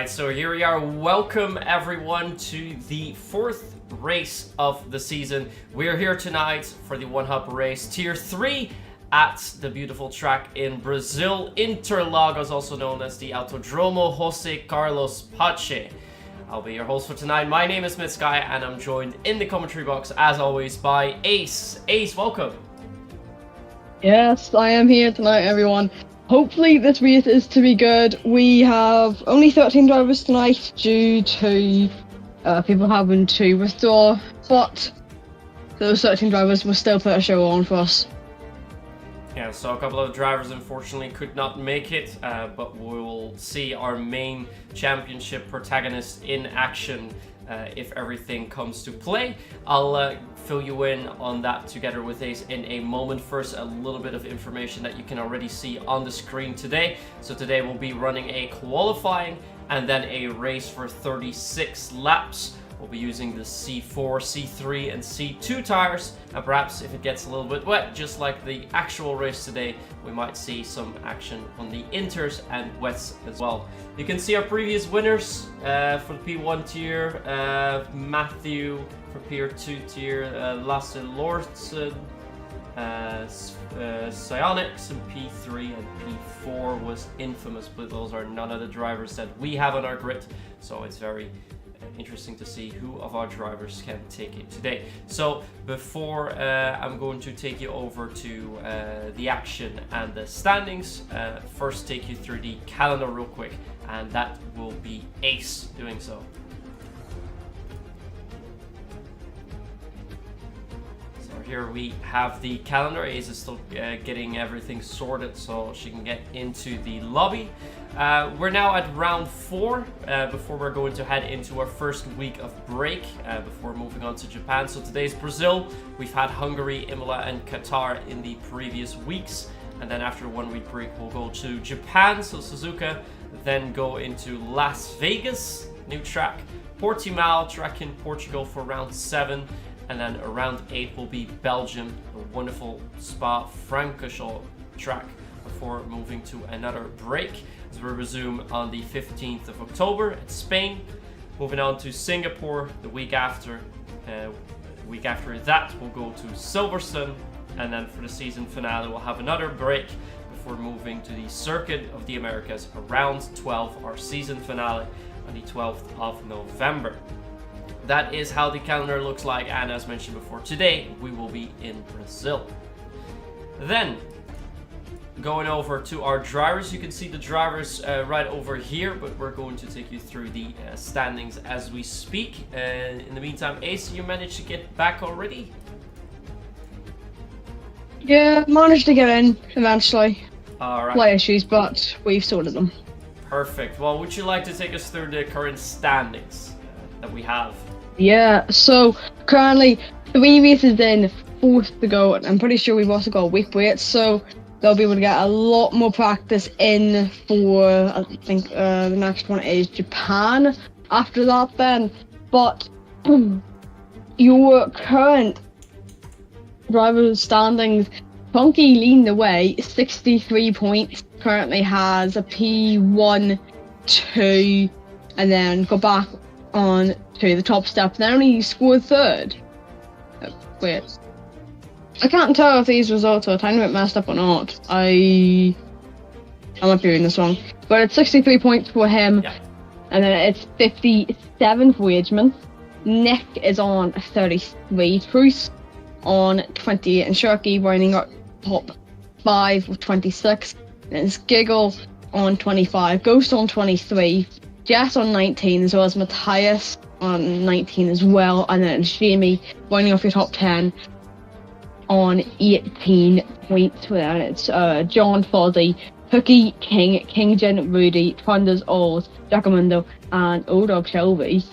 Alright, so here we are. Welcome everyone to the fourth race of the season. We're here tonight for the One Hop race, Tier 3 at the beautiful track in Brazil, Interlagos, also known as the Autodromo José Carlos Pache. I'll be your host for tonight. My name is Sky, and I'm joined in the commentary box, as always, by Ace. Ace, welcome. Yes, I am here tonight, everyone. Hopefully this race is to be good. We have only 13 drivers tonight due to people having to withdraw, but those 13 drivers will still put a show on for us. Yeah, so a couple of drivers unfortunately could not make it, but we'll see our main championship protagonist in action if everything comes to play. I'll fill you in on that together with Ace in a moment. First, a little bit of information that you can already see on the screen today. So today we'll be running a qualifying and then a race for 36 laps. We'll be using the C4, C3 and C2 tires, and perhaps if it gets a little bit wet, just like the actual race today, we might see some action on the inters and wets as well. You can see our previous winners for the P1 tier, Matthew for P2 tier, Lasse Lortzen, Psyonix, and P3 and P4 was Infamous, but those are none of the drivers that we have on our grid, so it's very interesting to see who of our drivers can take it today. So before I'm going to take you over to the action and the standings, first take you through the calendar real quick, and that will be Ace doing so. So here we have the calendar. Ace is still getting everything sorted so she can get into the lobby. We're now at round 4 before we're going to head into our first week of break before moving on to Japan. So today's Brazil. We've had Hungary, Imola and Qatar in the previous weeks, and then after 1 week break we'll go to Japan, so Suzuka, then go into Las Vegas, new track, Portimao, track in Portugal for round 7, and then around 8 will be Belgium, a wonderful Spa-Francorchamps track, before moving to another break as we resume on the 15th of October at Spain. Moving on to Singapore the week after. Week after that we'll go to Silverstone, and then for the season finale we'll have another break before moving to the Circuit of the Americas around 12, our season finale on the 12th of November. That is how the calendar looks like, and as mentioned before, today we will be in Brazil. Then going over to our drivers, you can see the drivers right over here, but we're going to take you through the standings as we speak. In the meantime, Ace, you managed to get back already? Yeah, managed to get in eventually. Alright. Slight issues, but we've sorted them. Perfect. Well, would you like to take us through the current standings that we have? Yeah, so currently 3 races in, 4th to go, and I'm pretty sure we've also got a week break, so they'll be able to get a lot more practice in for, I think the next one is Japan after that then. But your current driver standings, Funky leading the way, 63 points, currently has a P1, 2, and then go back on to the top step, then only scored 3rd. Wait. I can't tell if these results are a tiny bit messed up or not. I might be reading this wrong. But it's 63 points for him, yeah. And then it's 57 for Wageman. Nick is on 33, Truce on 28, and Sharky running up top 5 with 26. And it's Giggle on 25, Ghost on 23, Jess on 19, as well as Matthias on 19 as well, and then Jamie running off your top 10 on 18 points. Without it's John, Fozzie, Hooky, King, Kingjen, Rudy, Trunders, Oz, Giacomundo, and Odog Shelby,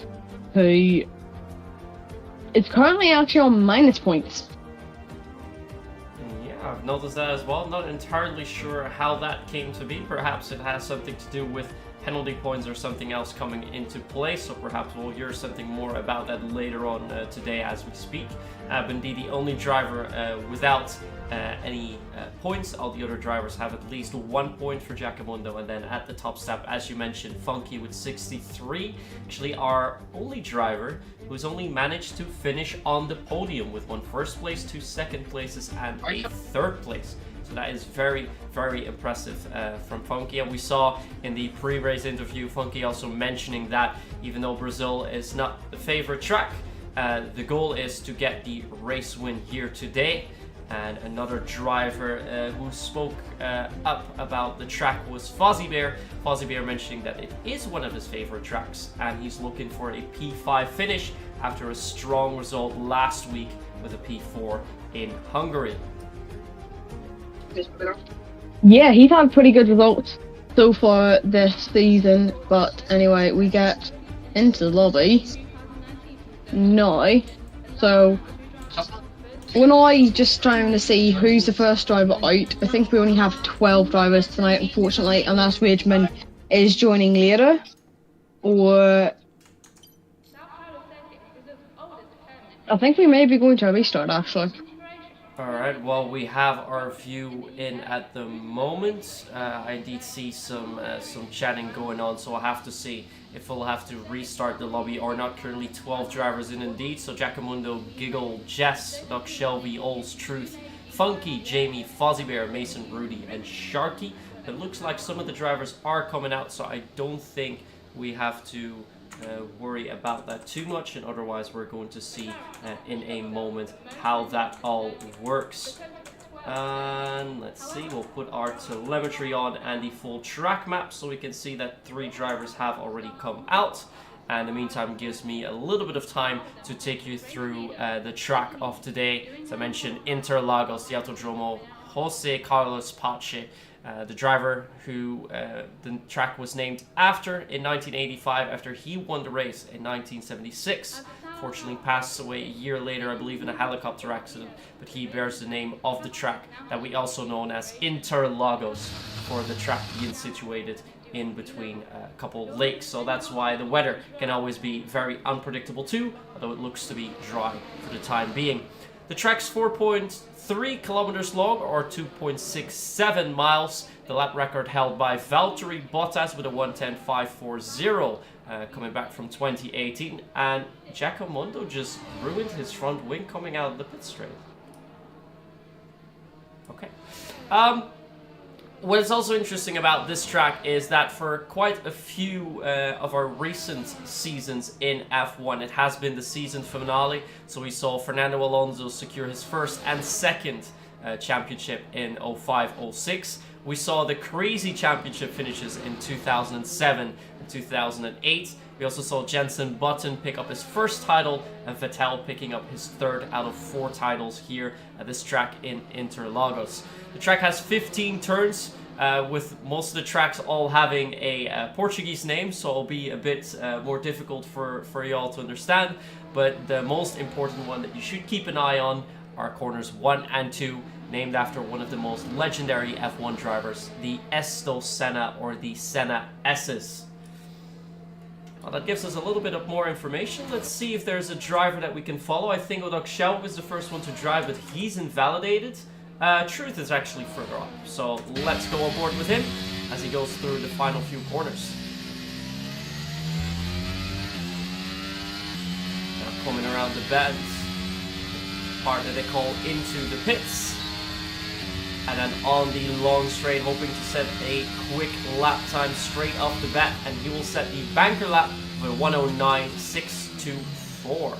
who is currently actually on minus points. Yeah, I've noticed that as well. Not entirely sure how that came to be. Perhaps it has something to do with penalty points or something else coming into play, so perhaps we'll hear something more about that later on today as we speak. But indeed, the only driver without any points. All the other drivers have at least 1 point for Giacomundo, and then at the top step, as you mentioned, Funky with 63. Actually, our only driver who's only managed to finish on the podium with 1 first place, 2 second places, and a 3rd place. So that is very, very impressive from Funky. And we saw in the pre-race interview, Funky also mentioning that even though Brazil is not the favorite track, the goal is to get the race win here today. And another driver who spoke up about the track was Fozzie Bear. Fozzie Bear mentioning that it is one of his favorite tracks, and he's looking for a P5 finish after a strong result last week with a P4 in Hungary. Yeah, he's had pretty good results so far this season, but anyway, we get into the lobby now. So when I just trying to see who's the first driver out, I think we only have 12 drivers tonight, unfortunately, unless Ridgeman is joining later, or I think we may be going to a restart actually. Alright, well, we have our view in at the moment. I did see some chatting going on, so I'll have to see if we'll have to restart the lobby or not. Currently 12 drivers in indeed, so Giacomundo, Giggle, Jess, Doc Shelby, Ols, Truth, Funky, Jamie, Fozzie Bear, Mason, Rudy, and Sharky. It looks like some of the drivers are coming out, so I don't think we have to worry about that too much, and otherwise we're going to see in a moment how that all works. And let's see, we'll put our telemetry on and the full track map so we can see that 3 drivers have already come out. And in the meantime, gives me a little bit of time to take you through the track of today. As I mentioned, Interlagos, the Autodromo Jose Carlos Pache. The driver who the track was named after in 1985 after he won the race in 1976. Fortunately passed away a year later, I believe, in a helicopter accident, but he bears the name of the track that we also know as Interlagos, for the track being situated in between a couple lakes. So that's why the weather can always be very unpredictable too, although it looks to be dry for the time being. The track's 4.3 kilometers long, or 2.67 miles. The lap record held by Valtteri Bottas with a 1:10.540, coming back from 2018. And Giacomundo just ruined his front wing coming out of the pit straight. Okay. What is also interesting about this track is that for quite a few of our recent seasons in F1, it has been the season finale. So we saw Fernando Alonso secure his first and second championship in 05-06. We saw the crazy championship finishes in 2007 and 2008. We also saw Jenson Button pick up his first title and Vettel picking up his 3rd out of 4 titles here at this track in Interlagos. The track has 15 turns, with most of the tracks all having a Portuguese name, so it'll be a bit more difficult for y'all to understand. But the most important one that you should keep an eye on are corners 1 and 2, named after one of the most legendary F1 drivers, the Esto Senna, or the Senna S's. Well, that gives us a little bit of more information. Let's see if there's a driver that we can follow. I think Odok Shell was the first one to drive, but he's invalidated. Truth is actually further up, so let's go on board with him as he goes through the final few corners. Now coming around the bend, part that they call into the pits, and then on the long straight, hoping to set a quick lap time straight off the bat, and he will set the banker lap with 109.624.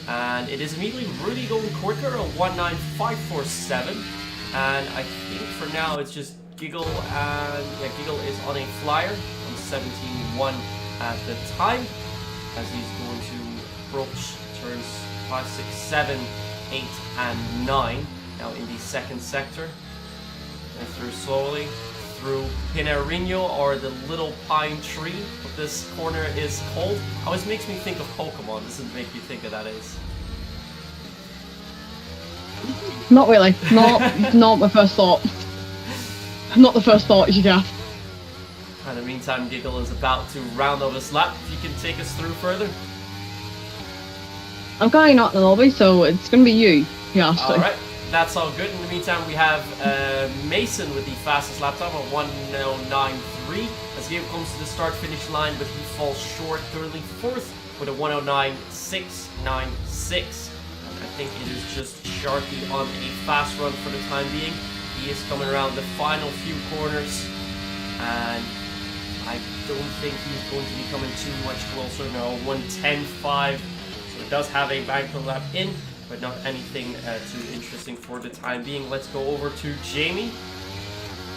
And it is immediately Rudy going quicker, a 195.447. And I think for now it's just Giggle, and yeah, Giggle is on a flyer on 17.1 at the time, as he's going to approach turns 5, 6, 7, 8, and 9. Now in the second sector, and through slowly through Pineirinho, or the little pine tree, what this corner is called. Always makes me think of Pokemon. Doesn't make you think of that is. Not really. Not my first thought. Not the first thought you get. In the meantime, Giggle is about to round up his lap. If you can take us through further. I'm currently not in the lobby, so it's going to be you. Yeah. Alright, that's all good. In the meantime, we have Mason with the fastest lap time at 1:09.3 as Giggle comes to the start-finish line, but he falls short, currently fourth with a 1:09.696. I think it is just Sharky on a fast run for the time being. He is coming around the final few corners, and I don't think he's going to be coming too much closer now. 1:10.5, so it does have a banker lap in, but not anything too interesting for the time being. Let's go over to Jamie,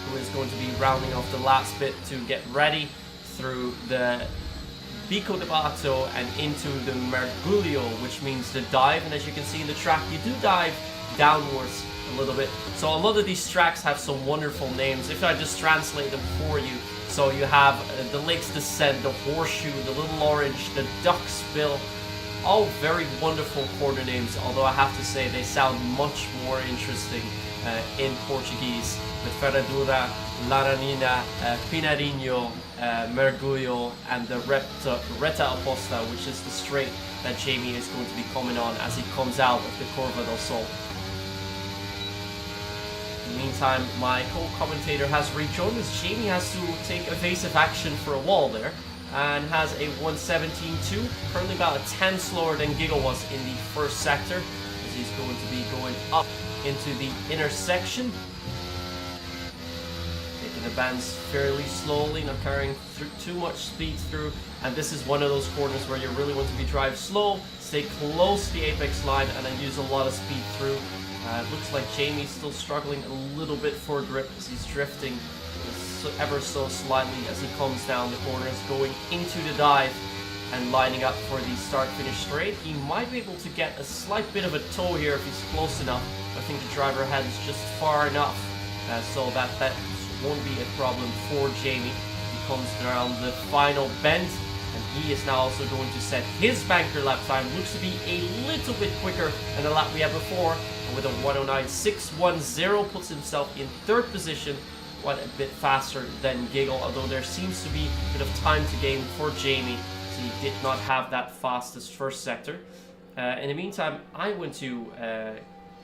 who is going to be rounding off the last bit to get ready through the Bico de Bato and into the Mergulio, which means the dive. And as you can see in the track, you do dive downwards a little bit. So a lot of these tracks have some wonderful names. If I just translate them for you, so you have the Lake's Descent, the Horseshoe, the Little Orange, the Duck's Bill, all very wonderful corner names, although I have to say they sound much more interesting in Portuguese, with Ferradura, Laranina, Pinarinho, Mergulho, and the Reta Oposta, which is the straight that Jamie is going to be coming on as he comes out of the Curva do Sol. In the meantime, my co-commentator has rejoined as Jamie has to take evasive action for a wall there, and has a 1:17.2, currently about a 10 slower than Giggle was in the first sector, as he's going to be going up into the intersection. Taking the bends fairly slowly, not carrying too much speed through, and this is one of those corners where you really want to be drive slow, stay close to the apex line, and then use a lot of speed through. It looks like Jamie's still struggling a little bit for grip as he's drifting ever so slightly as he comes down the corners, going into the dive and lining up for the start-finish straight. He might be able to get a slight bit of a toe here if he's close enough. I think the driver ahead is just far enough so that won't be a problem for Jamie. He comes around the final bend, and he is now also going to set his banker lap time. Looks to be a little bit quicker than the lap we had before, and with a 1:09.610 puts himself in third position, quite a bit faster than Giggle, although there seems to be a bit of time to gain for Jamie, so he did not have that fastest first sector. In the meantime, I want to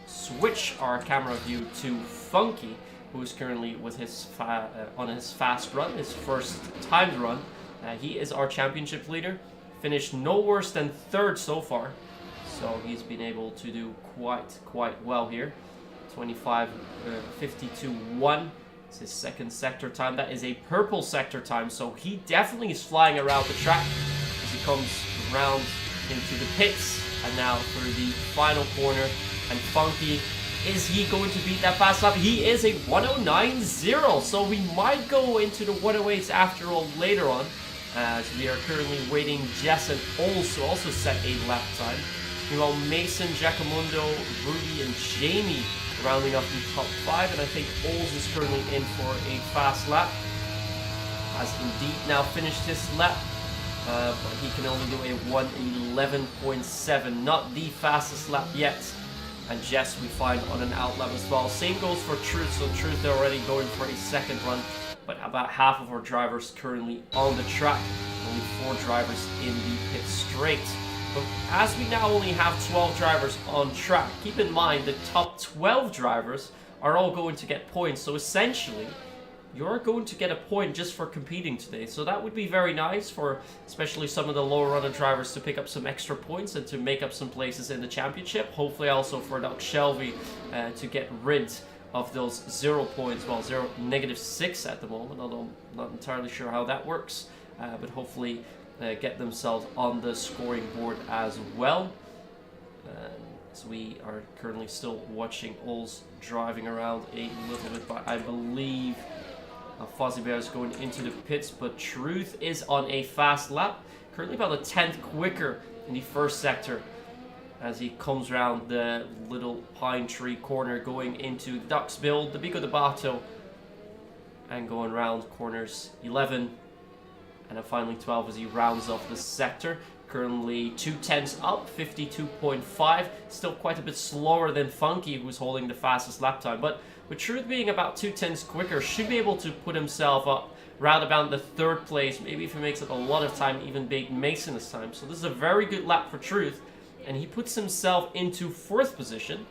switch our camera view to Funky, who is currently with his on his fast run, his first timed run. He is our championship leader, finished no worse than third so far, so he's been able to do quite well here. 25:52.1. It's his second sector time. That is a purple sector time, so he definitely is flying around the track as he comes round into the pits and now through the final corner. And Funky, is he going to beat that fast lap? He is a 1:09.0, so we might go into the 1:08s after all later on, as we are currently waiting Jess and Ols to also set a lap time. Meanwhile, Mason, Giacomundo, Rudy, and Jamie rounding up the top 5, and I think Ols is currently in for a fast lap. Has indeed now finished his lap, but he can only do a 1:11.7, not the fastest lap yet. And Jess we find on an out lap as well. Same goes for Truth, so Truth they're already going for a second run, but about half of our drivers currently on the track, only 4 drivers in the pit straight. But as we now only have 12 drivers on track, keep in mind the top 12 drivers are all going to get points. So essentially, you're going to get a point just for competing today. So that would be very nice for especially some of the lower runner drivers to pick up some extra points and to make up some places in the championship. Hopefully also for Doug Shelby to get rid of those 0 points. Well, -6 at the moment, although I'm not entirely sure how that works. But hopefully get themselves on the scoring board as well. So we are currently still watching Ols driving around a little bit, but I believe Fozzie Bear is going into the pits, but Truth is on a fast lap, currently about a 10th quicker in the first sector as he comes around the little pine tree corner going into Duck's Bill, the Bico de Bato, and going around corners 11 and then finally 12 as he rounds off the sector. Currently 2/10 up, 52.5. Still quite a bit slower than Funky, who's holding the fastest lap time. But with Truth being about 2/10 quicker, should be able to put himself up round about the 3rd place. Maybe if he makes up a lot of time, even beat Mason this time. So this is a very good lap for Truth. And he puts himself into 4th position.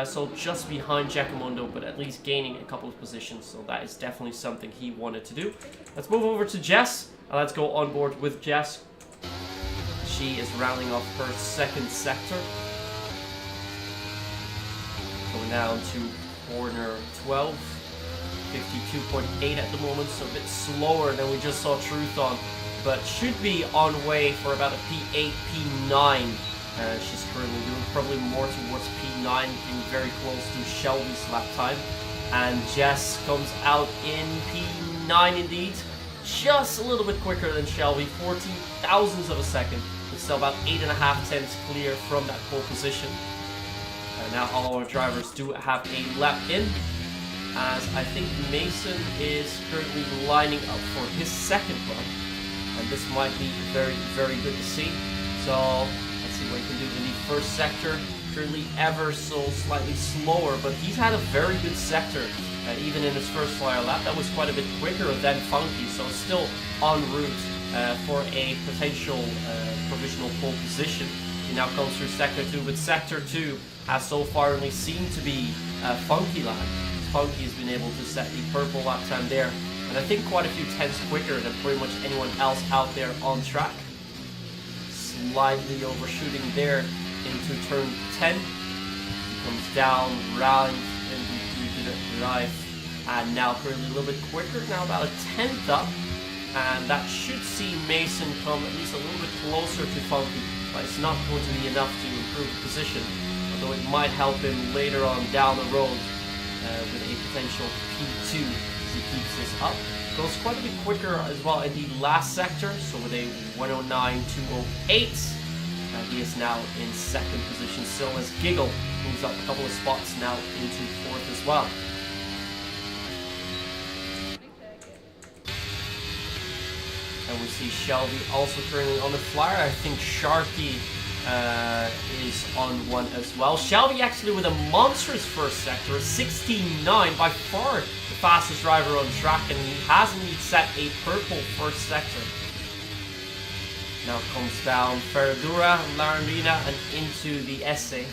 So just behind Giacomondo, but at least gaining a couple of positions. So that is definitely something he wanted to do. Let's move over to Jess. And let's go on board with Jess. She is rounding off her 2nd sector. Going down to corner 12. 52.8 at the moment, so a bit slower than we just saw Truth on. But should be on way for about a P8, P9. She's currently doing probably more towards P9, being very close to Shelby's lap time. And Jess comes out in P9 indeed. Just a little bit quicker than Shelby, 14 thousandths of a second. But still about 8.5 tenths clear from that pole position. Now all our drivers do have a lap in. As I think Mason is currently lining up for his 2nd run. And this might be very, very good to see. So let's see what he can do in the 1st sector. Currently ever so slightly slower, but he's had a very good sector. Even in his 1st flyer lap, that was quite a bit quicker than Funky, so still en route for a potential provisional pole position. He now comes through Sector 2, but Sector 2 has so far only seemed to be a Funky lap. Funky has been able to set the purple lap time there, and I think quite a few tenths quicker than pretty much anyone else out there on track. Slightly overshooting there into turn 10. He comes down, round, into the drive, and now currently a little bit quicker, now about a 10th up, and that should see Mason come at least a little bit closer to Funky, but it's not going to be enough to improve the position, although it might help him later on down the road. With a potential P2 as he keeps this up. Goes quite a bit quicker as well in the last sector, so with a 109.208. He is now in 2nd position, still as Giggle moves up a couple of spots now into 4th as well. And we see Shelby also currently on the flyer. I think Sharky is on one as well. Shelby actually with a monstrous 1st sector, 16.9, by far the fastest driver on track, and he has indeed set a purple 1st sector. Now comes down Ferradura, Larandina, and into the essay.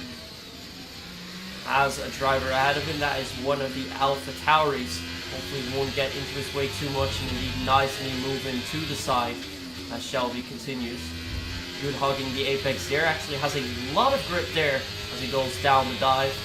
Has a driver ahead of him, that is one of the Alpha Tauris. Hopefully he won't get into his way too much and indeed nicely move in to the side as Shelby continues. Good hugging the apex there, actually has a lot of grip there as he goes down the dive.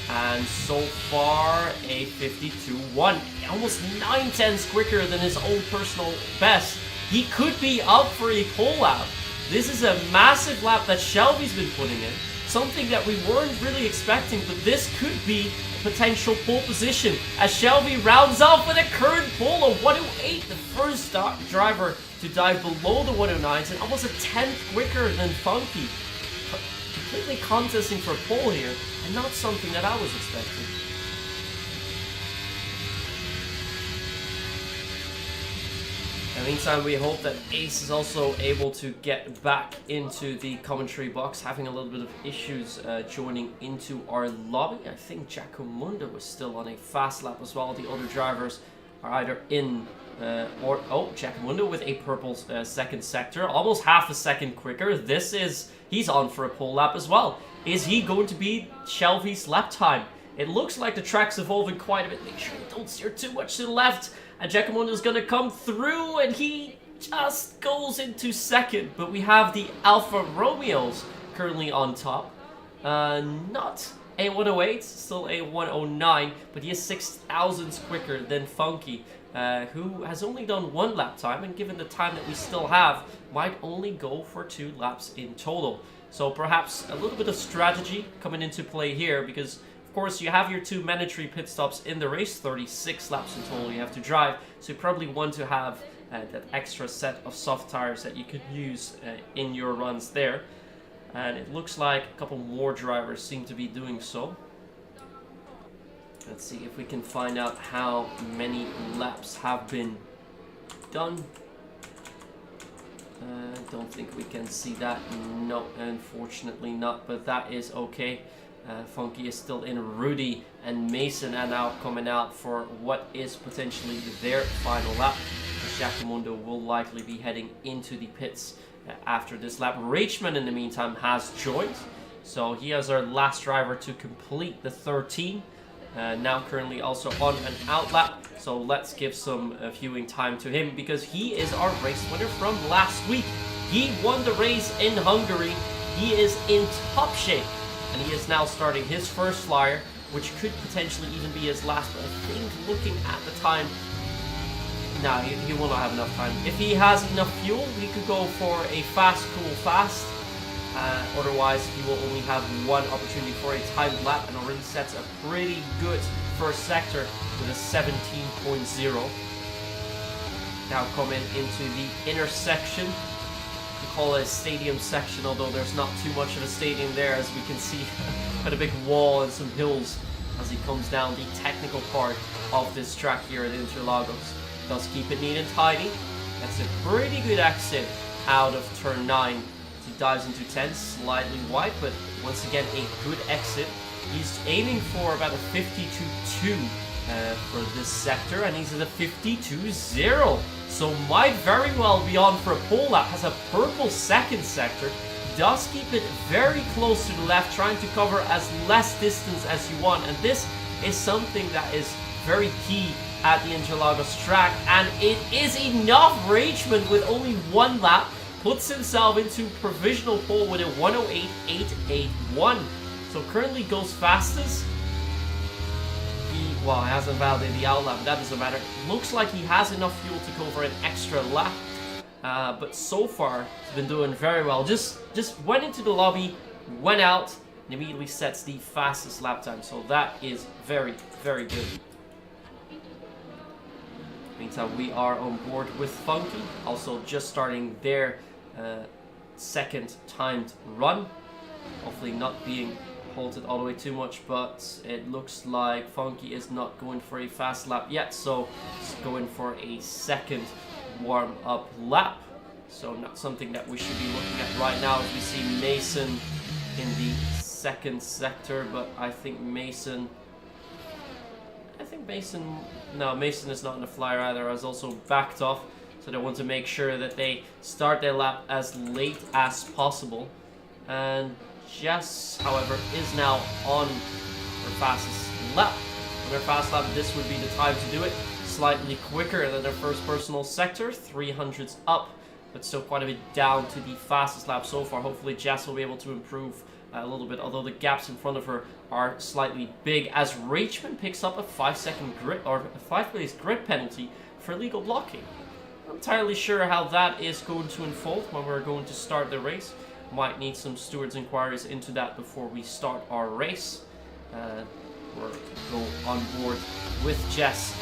And so far a 52.1, almost 9 tenths quicker than his own personal best. He could be up for a pole lap. This is a massive lap that Shelby's been putting in, something that we weren't really expecting, but this could be a potential pole position as Shelby rounds off with a current pole of 108, the first driver to dive below the 109s and almost a 10th quicker than Funky. Completely contesting for a pole here, and not something that I was expecting. In the meantime, we hope that Ace is also able to get back into the commentary box, having a little bit of issues joining into our lobby. I think Giacomundo is still on a fast lap as well. The other drivers are either in Giacomundo with a purple 2nd sector, almost half a second quicker. He's on for a pole lap as well. Is he going to beat Shelby's lap time? It looks like the track's evolving quite a bit. Make sure you don't steer too much to the left. And Giacomundo's going to come through, and he just goes into 2nd. But we have the Alfa Romeos currently on top. Not a 108, still a 109, but he is 6 thousandths quicker than Funky, who has only done 1 lap time, and given the time that we still have, might only go for 2 laps in total. So perhaps a little bit of strategy coming into play here, because of course you have your 2 mandatory pit stops in the race, 36 laps in total you have to drive, so you probably want to have that extra set of soft tires that you could use in your runs there. And it looks like a couple more drivers seem to be doing so. Let's see if we can find out how many laps have been done. Don't think we can see that. No, unfortunately not, but that is okay. Funky is still in. Rudy and Mason are now coming out for what is potentially their final lap. Giacomundo will likely be heading into the pits after this lap. Rachman, in the meantime, has joined. So he is our last driver to complete the 13. Now currently also on an out lap. So let's give some viewing time to him because he is our race winner from last week. He won the race in Hungary. He is in top shape. And he is now starting his first flyer, which could potentially even be his last. But I think looking at the time, no, he will not have enough time. If he has enough fuel, he could go for a fast, cool, fast. Otherwise, he will only have one opportunity for a timed lap and already sets a pretty good first sector with a 17.0. Now coming into the intersection. We call it a stadium section, although there's not too much of a stadium there, as we can see quite a big wall and some hills as he comes down the technical part of this track here at Interlagos. Does keep it neat and tidy. That's a pretty good exit out of turn 9. He dives into 10, slightly wide, but once again a good exit. He's aiming for about a 52.2 for this sector, and he's at a 52.0. So might very well be on for a pole lap. Has a purple second sector. Does keep it very close to the left, trying to cover as less distance as you want. And this is something that is very key at the Interlagos track. And it is enough. Rachman, with only one lap, puts himself into provisional pole with a 108.881. So currently goes fastest. He hasn't validated the outlap, but that doesn't matter. Looks like he has enough fuel to go for an extra lap. But so far, he's been doing very well. Just went into the lobby, went out, and immediately sets the fastest lap time. So that is very, very good. Meantime, we are on board with Funky, also just starting their second timed run. Hopefully not being halted all the way too much, but it looks like Funky is not going for a fast lap yet, so he's going for a second warm-up lap. So not something that we should be looking at right now, as we see Mason in the second sector, but I think Mason... No, Mason is not in the flyer either. Has also backed off, so they want to make sure that they start their lap as late as possible. And Jess, however, is now on her fastest lap. On her fast lap, this would be the time to do it. Slightly quicker than their first personal sector, 300s up, but still quite a bit down to the fastest lap so far. Hopefully Jess will be able to improve a little bit, although the gaps in front of her are slightly big, as Rachman picks up a 5-second grid, or a 5-place grid penalty for illegal blocking. I'm not entirely sure how that is going to unfold when we're going to start the race. Might need some stewards' inquiries into that before we start our race. We'll go on board with Jess.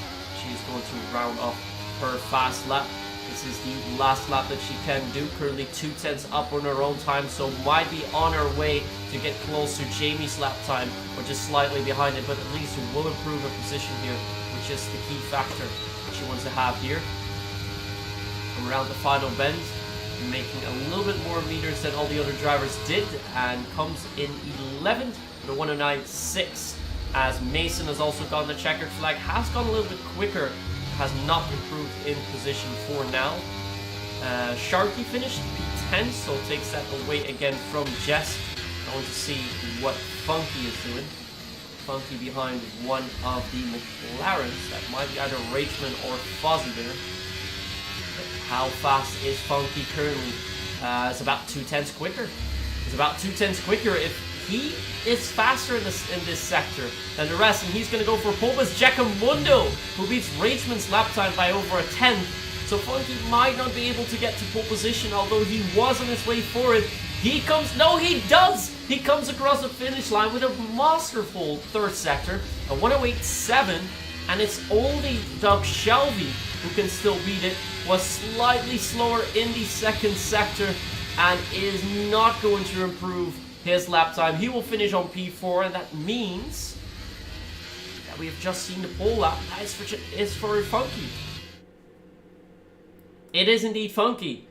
She's going to round off her fast lap. This is the last lap that she can do. Currently 2/10 up on her own time, so might be on her way to get close to Jamie's lap time, or just slightly behind it, but at least will improve her position here, which is the key factor that she wants to have here. Around the final bend, making a little bit more meters than all the other drivers did, and comes in 11th with a 109.6. As Mason has also gotten the checkered flag, has gone a little bit quicker, has not improved in position for now. Sharky finished P10, so takes that away again from Jess. I want to see what Funky is doing. Funky behind one of the McLarens. That might be either Rachman or Fozzie there. How fast is Funky currently? It's about 2/10 quicker. It's about 2/10 quicker. If he is faster in this sector than the rest, and he's going to go for pole, is Giacomundo, who beats Rachman's lap time by over a 10th. So Funky might not be able to get to pole position, although he was on his way for it. He does! He comes across the finish line with a masterful third sector, a 108.7, and it's only Doug Shelby who can still beat it. Was slightly slower in the second sector and is not going to improve his lap time. He will finish on P4, and that means that we have just seen the pole lap. That is for Funky. It is indeed Funky.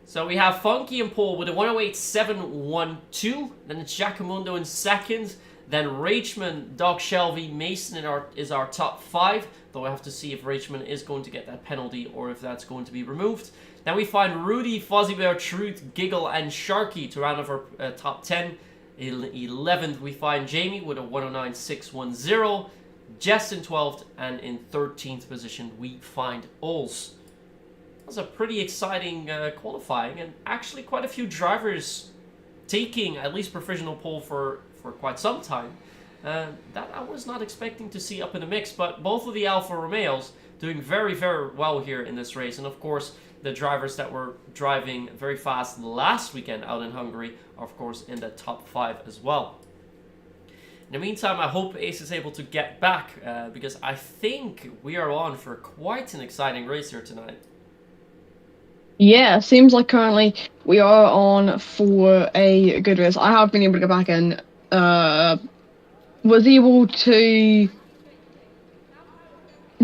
So we have Funky in pole with a 108.712. Then it's Giacomundo in second. Then Rachman, Doc Shelby, Mason is our top 5. Though I have to see if Rachman is going to get that penalty or if that's going to be removed. Then we find Rudy, Fozzie Bear, Truth, Giggle, and Sharky to round off our top 10. In 11th, we find Jamie with a 109.610. Jess in 12th, and in 13th position, we find Ols. That was a pretty exciting qualifying, and actually quite a few drivers taking at least provisional pole for quite some time. That I was not expecting to see up in the mix, but both of the Alfa Romeos doing very, very well here in this race. And of course, the drivers that were driving very fast last weekend out in Hungary are of course in the top 5 as well. In the meantime, I hope Ace is able to get back because I think we are on for quite an exciting race here tonight. Yeah, seems like currently we are on for a good race. I have been able to get back in. Was able to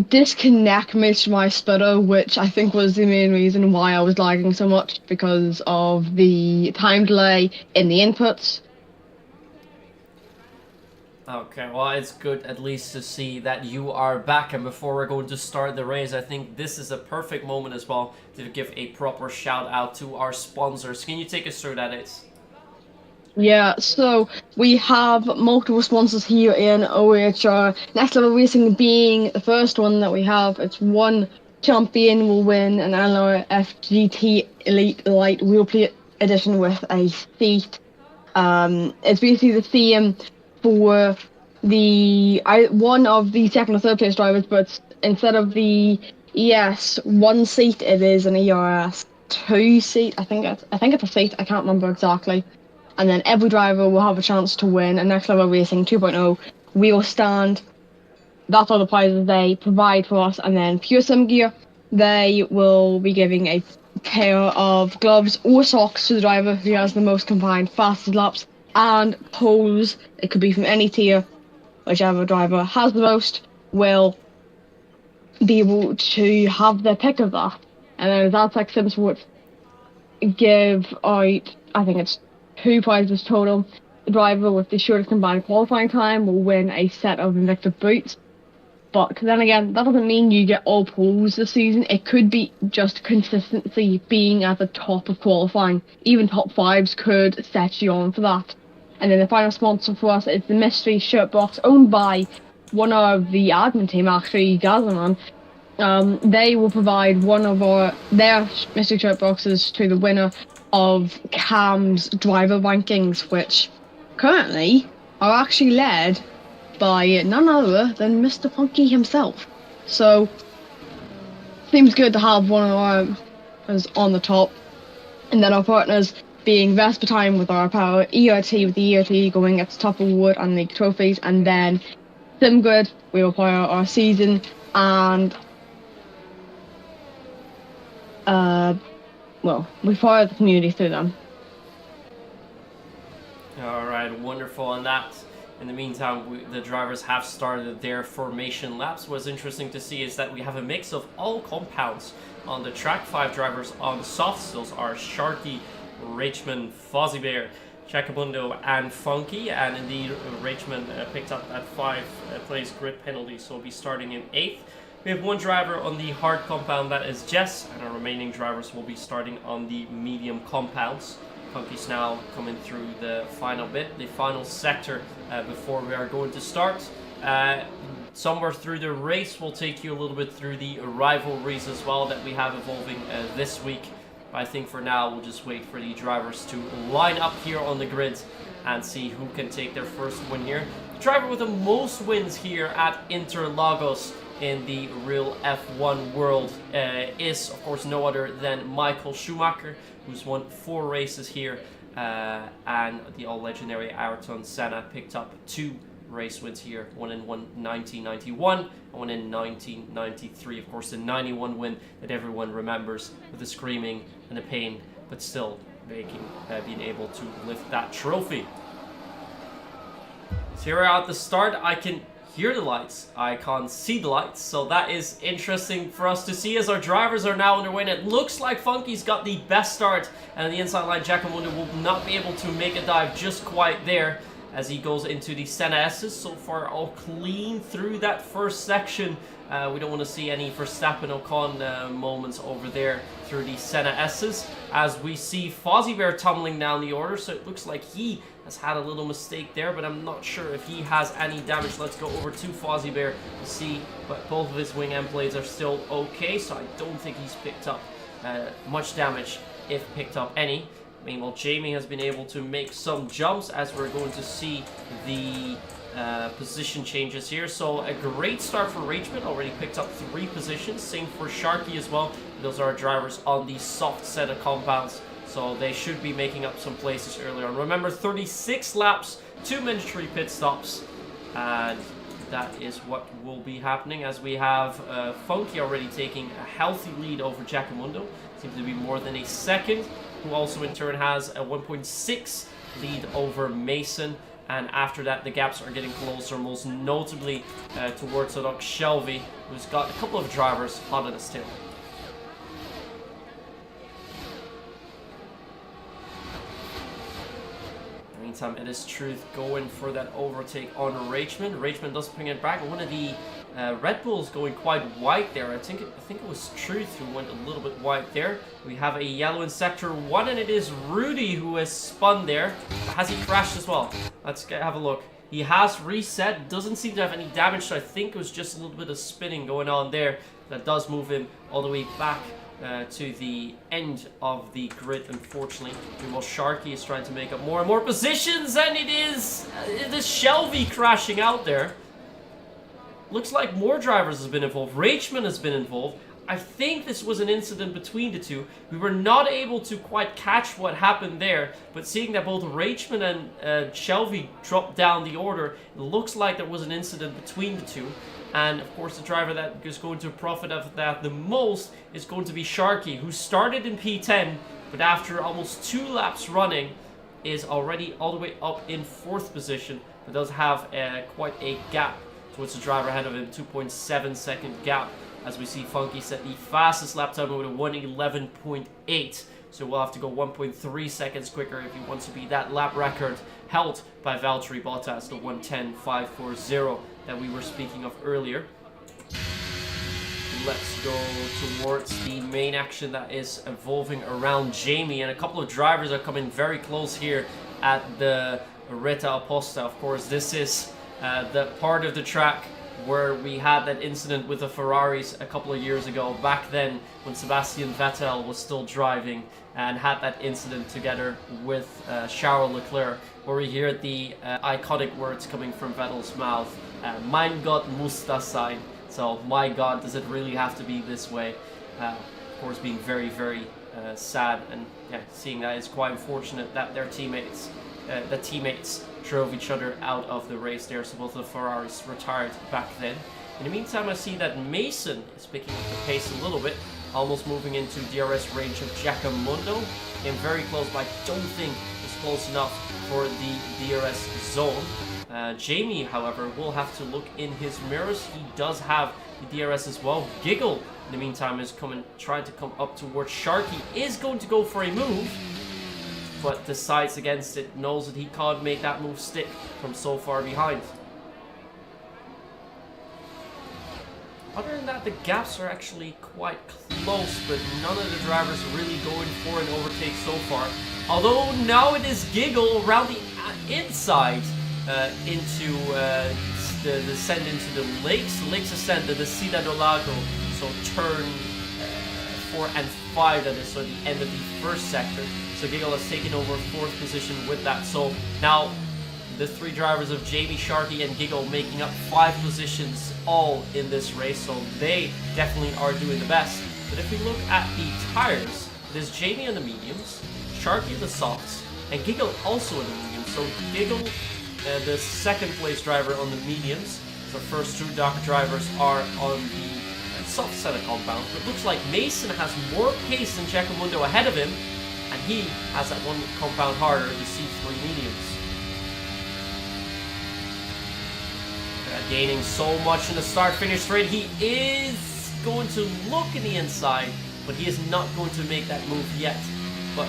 disconnect most of my sputter, which I think was the main reason why I was lagging so much because of the time delay in the inputs. Okay, well, it's good at least to see that you are back. And before we're going to start the race, I think this is a perfect moment as well to give a proper shout out to our sponsors. Can you take us through that, Ace? Yeah, so we have multiple sponsors here in OHR. Next Level Racing being the first one that we have. It's one champion will win an LRF Elite Light Wheel Plate Edition with a seat. It's basically the theme for one of the second or third place drivers, but instead of the ES 1 seat, it is an ERS 2 seat. I think it's a seat. I can't remember exactly. And then every driver will have a chance to win a Next Level Racing 2.0 wheel stand. That's all the prizes they provide for us. And then Pure Sim Gear, they will be giving a pair of gloves or socks to the driver who has the most combined fastest laps and poles. It could be from any tier. Whichever driver has the most will be able to have their pick of that. And then Zaltec Sim Sports give out, I think it's 2 prizes total. The driver with the shortest combined qualifying time will win a set of Invicta boots. But then again, that doesn't mean you get all poles this season. It could be just consistency being at the top of qualifying. Even top 5s could set you on for that. And then the final sponsor for us is the mystery shirt box owned by one of the admin team, actually, Gazman. They will provide one of their mystery shirt boxes to the winner of Cam's driver rankings, which currently are actually led by none other than Mr. Funky himself. So, seems good to have one of ours on the top. And then our partners being Vespertime with our power, ERT with the ERT going at the top award and the trophies, and then SimGrid, we will power our season, and well, we power the community through them. Alright, wonderful. And that, in the meantime, the drivers have started their formation laps. What's interesting to see is that we have a mix of all compounds on the track. 5 drivers on the soft stills are Sharky, Rachman, Fozzie Bear, Chacabundo, and Funky. And indeed, Rachman picked up that 5 place grid penalty, so will be starting in 8th. We have 1 driver on the hard compound, that is Jess, and our remaining drivers will be starting on the medium compounds. Funky's now coming through the final bit, the final sector before we are going to start. Somewhere through the race, we'll take you a little bit through the rivalries as well that we have evolving this week. I think for now, we'll just wait for the drivers to line up here on the grid and see who can take their first win here. The driver with the most wins here at Interlagos in the real F1 world is, of course, no other than Michael Schumacher, who's won 4 races here, and the all-legendary Ayrton Senna picked up 2 race wins here, one in 1991 and one in 1993. Of course, the 91 win that everyone remembers with the screaming and the pain, but still being able to lift that trophy. So here we are at the start. I can hear the lights. I can't see the lights. So that is interesting for us to see as our drivers are now underway. And it looks like Funky's got the best start. And on the inside line, Jackamundo will not be able to make a dive just quite there as he goes into the Senna S's. So far, all clean through that first section. We don't want to see any Verstappen Ocon moments over there through the Senna S's. As we see Fozzie Bear tumbling down the order, so it looks like he has had a little mistake there, but I'm not sure if he has any damage. Let's go over to Fozzie Bear to see, but both of his wing end blades are still okay, so I don't think he's picked up much damage, if picked up any. Meanwhile, Jamie has been able to make some jumps, as we're going to see the position changes here. So a great start for Rageman, already picked up 3 positions. Same for Sharky as well. Those are our drivers on the soft set of compounds, so they should be making up some places earlier on. Remember, 36 laps, 2 mandatory pit stops, and that is what will be happening, as we have Funky already taking a healthy lead over Jackamundo. Seems to be more than a second, who also in turn has a 1.6 lead over Mason. And after that, the gaps are getting closer, most notably towards Doc Shelby, who's got a couple of drivers hot on his tail. In the meantime, it is Truth going for that overtake on Rageman. Rageman does bring it back. One of the Red Bulls going quite wide there. I think it was Truth who went a little bit wide there. We have a yellow in sector 1, and it is Rudy who has spun there. Has he crashed as well? Let's have a look. He has reset. Doesn't seem to have any damage, so I think it was just a little bit of spinning going on there. That does move him all the way back to the end of the grid, unfortunately. Meanwhile, Sharky is trying to make up more and more positions, and it is Shelby crashing out there. Looks like more drivers has been involved. Rageman has been involved. I think this was an incident between the two. We were not able to quite catch what happened there, but seeing that both Rageman and Shelby dropped down the order, it looks like there was an incident between the two. And of course, the driver that is going to profit of that the most is going to be Sharky, who started in P10, but after almost 2 laps running, is already all the way up in 4th position, but does have quite a gap towards the driver ahead of him, 2.7 second gap, as we see Funky set the fastest lap time with a 1:11.8. So we'll have to go 1.3 seconds quicker if he wants to be that lap record held by Valtteri Bottas, the 1:10.540 that we were speaking of earlier. Let's go towards the main action that is evolving around Jamie, and a couple of drivers are coming very close here at the Retta Apposta. Of course, this is the part of the track where we had that incident with the Ferraris a couple of years ago, back then when Sebastian Vettel was still driving and had that incident together with Charles Leclerc, where we hear the iconic words coming from Vettel's mouth, Mein Gott muss das sein. So, my God, does it really have to be this way? Of course, being very, very sad, and yeah, seeing that is quite unfortunate that their teammates, drove each other out of the race there. So both of the Ferraris retired back then. In the meantime, I see that Mason is picking up the pace a little bit, almost moving into DRS range of Jackamundo. Came very close, but I don't think it's close enough for the DRS zone. Jamie, however, will have to look in his mirrors. He does have the DRS as well. Giggle, in the meantime, is trying to come up towards Sharky. Is going to go for a move, but decides against it, knows that he can't make that move stick from so far behind. Other than that, the gaps are actually quite close, but none of the drivers really going for an overtake so far. Although now it is Giggle around the inside into the descent into the lakes. Lakes ascend to the Cida do Lago, so turn 4 and 5, that is, so the end of the first sector. So Giggle has taken over 4th position with that. So now the 3 drivers of Jamie, Sharky, and Giggle making up 5 positions all in this race. So they definitely are doing the best. But if we look at the tires, there's Jamie on the mediums, Sharky on the softs, and Giggle also on the mediums. So Giggle, the 2nd place driver on the mediums. The first 2 drivers are on the soft set of compounds. But it looks like Mason has more pace than Jackamundo ahead of him, and he has that 1 compound harder, the C3 mediums. Gaining so much in the start-finish straight. He is going to look in the inside, but he is not going to make that move yet. But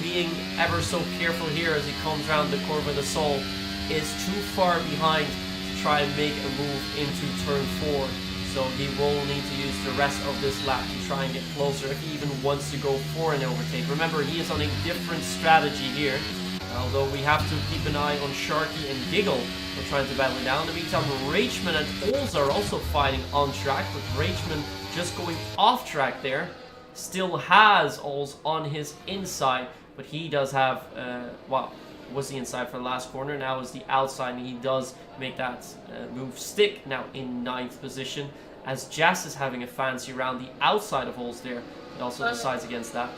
being ever so careful here as he comes around the curve of the Soul is too far behind to try and make a move into turn 4. So he will need to use the rest of this lap to try and get closer if he even wants to go for an overtake. Remember, he is on a different strategy here. Although we have to keep an eye on Sharky and Giggle for trying to battle it down. In the meantime, Rachman and Ols are also fighting on track, but Rachman just going off track there. Still has Ols on his inside, but he does have, well, was the inside for the last corner, now is the outside, and he does make that move stick, now in 9th position, as Jazz is having a fancy round the outside of Ols there, but also decides against that.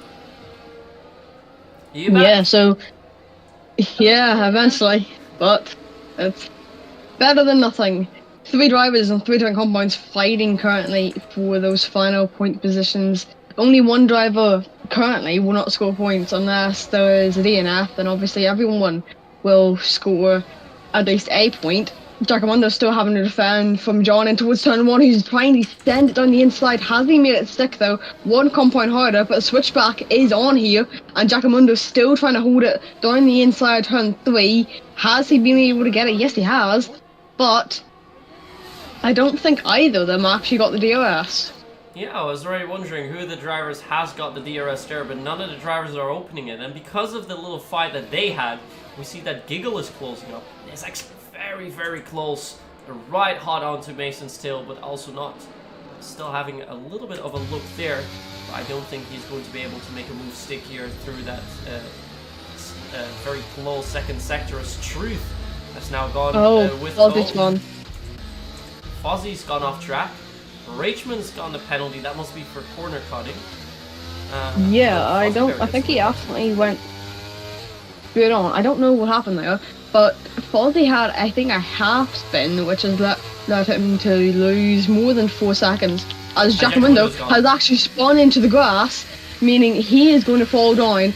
Yeah, so, yeah, eventually, but it's better than nothing. 3 drivers on 3 different compounds fighting currently for those final point positions. Only 1 driver currently will not score points unless there is a DNF, then obviously everyone will score at least a point. Giacomondo's still having to defend from John in towards turn 1, who's trying to send it down the inside. Hasn't made it stick though. 1 compound harder, but the switchback is on here, and Giacomondo's still trying to hold it down the inside turn 3. Has he been able to get it? Yes, he has, but I don't think either of them actually got the DRS. Yeah, I was already wondering who of the drivers has got the DRS there, but none of the drivers are opening it. And because of the little fight that they had, we see that Giggle is closing up. It's actually very, very close. Right hot onto Mason's tail, but also not. Still having a little bit of a look there. But I don't think he's going to be able to make a move stick here through that very close second sector as Truth has now gone with Fozzy's gone. Fozzy's gone off track. Rachman's got the penalty. That must be for corner cutting. Yeah, I think he actually went good on. I don't know what happened there, but Fozzy had, I think, a half spin, which has let him to lose more than 4 seconds. As Giacomondo has actually spun into the grass, meaning he is going to fall down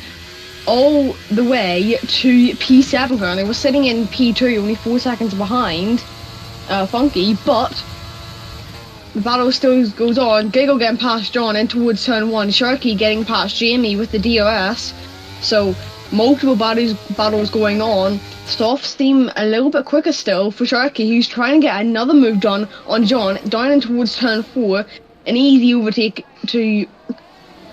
all the way to P7 currently. We're sitting in P2, only 4 seconds behind Funky, but the battle still goes on. Giggle getting past John in towards turn 1. Sharky getting past Jamie with the DRS. So multiple battles going on. Softs seem a little bit quicker still for Sharky, who's trying to get another move done on John down in towards turn 4. An easy overtake to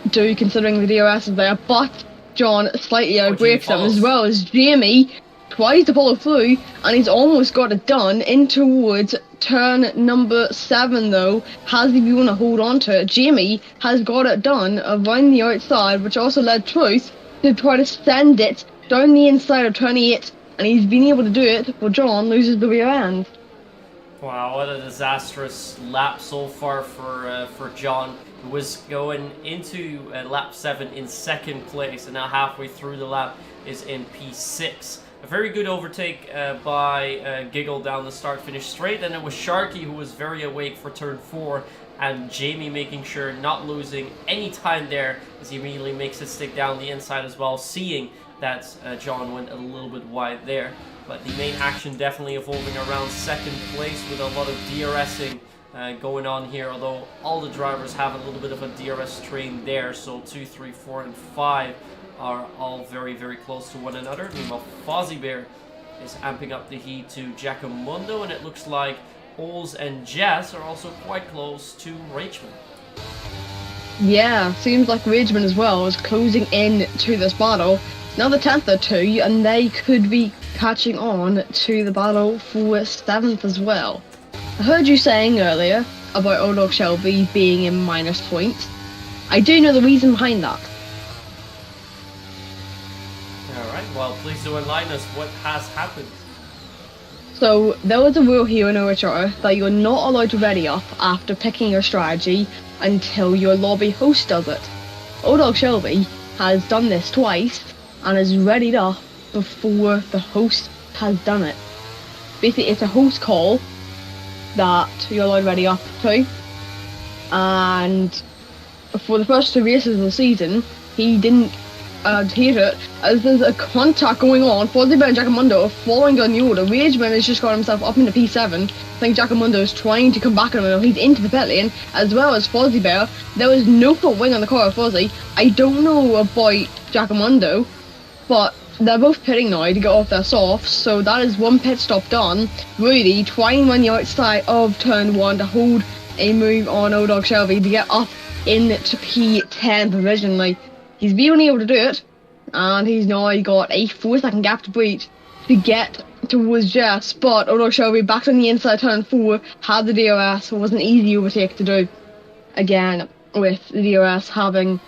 do considering the DRS is there, but John slightly outbreaks him, as well as Jamie tries to follow through, and he's almost got it done in towards turn number 7 though. Has he been able to hold on to it? Jamie has got it done around the outside, which also led Truth to try to send it down the inside of turn 8, and he's been able to do it, but John loses the rear end. Wow, what a disastrous lap so far for John, who was going into lap 7 in 2nd place, and now halfway through the lap is in P6. A very good overtake by Giggle down the start-finish straight, and it was Sharky who was very awake for turn 4, and Jamie making sure not losing any time there as he immediately makes it stick down the inside as well, seeing that John went a little bit wide there. But the main action definitely evolving around 2nd place with a lot of DRSing going on here, although all the drivers have a little bit of a DRS train there, so 2, 3, 4, and 5 are all very, very close to one another. Meanwhile, Fozzie Bear is amping up the heat to Giacomondo, and it looks like Ols and Jess are also quite close to Rachman. Yeah, seems like Rachman as well is closing in to this battle. Now the 10th or 2, and they could be catching on to the battle for 7th as well. I heard you saying earlier about Old Dog Shelby being in minus points. I do know the reason behind that. Alright, well, please do enlighten us. What has happened? So, there was a rule here in OHR that you're not allowed to ready up after picking your strategy until your lobby host does it. Old Dog Shelby has done this twice and is readied up before the host has done it. Basically, it's a host call that you're allowed ready up to, and for the first 2 races of the season, he didn't hate it, as there's a contact going on. Fozzie Bear and Jackamundo are falling down the order. Rageman has just got himself up into P7. I think Jackamundo is trying to come back on him. He's into the pit lane, as well as Fozzie Bear. There was no front wing on the car of Fozzie. I don't know about Jackamundo, but they're both pitting now to get off their softs, so that is one pit stop done. Rudy trying on the outside of turn 1 to hold a move on Old Dog Shelby to get up into P10 provisionally. He's been able to do it, and he's now got a 4-second gap to beat to get towards Jess, but Old Dog Shelby back on the inside turn 4 had the DRS, so it was an easy overtake to do. Again, with the DRS having,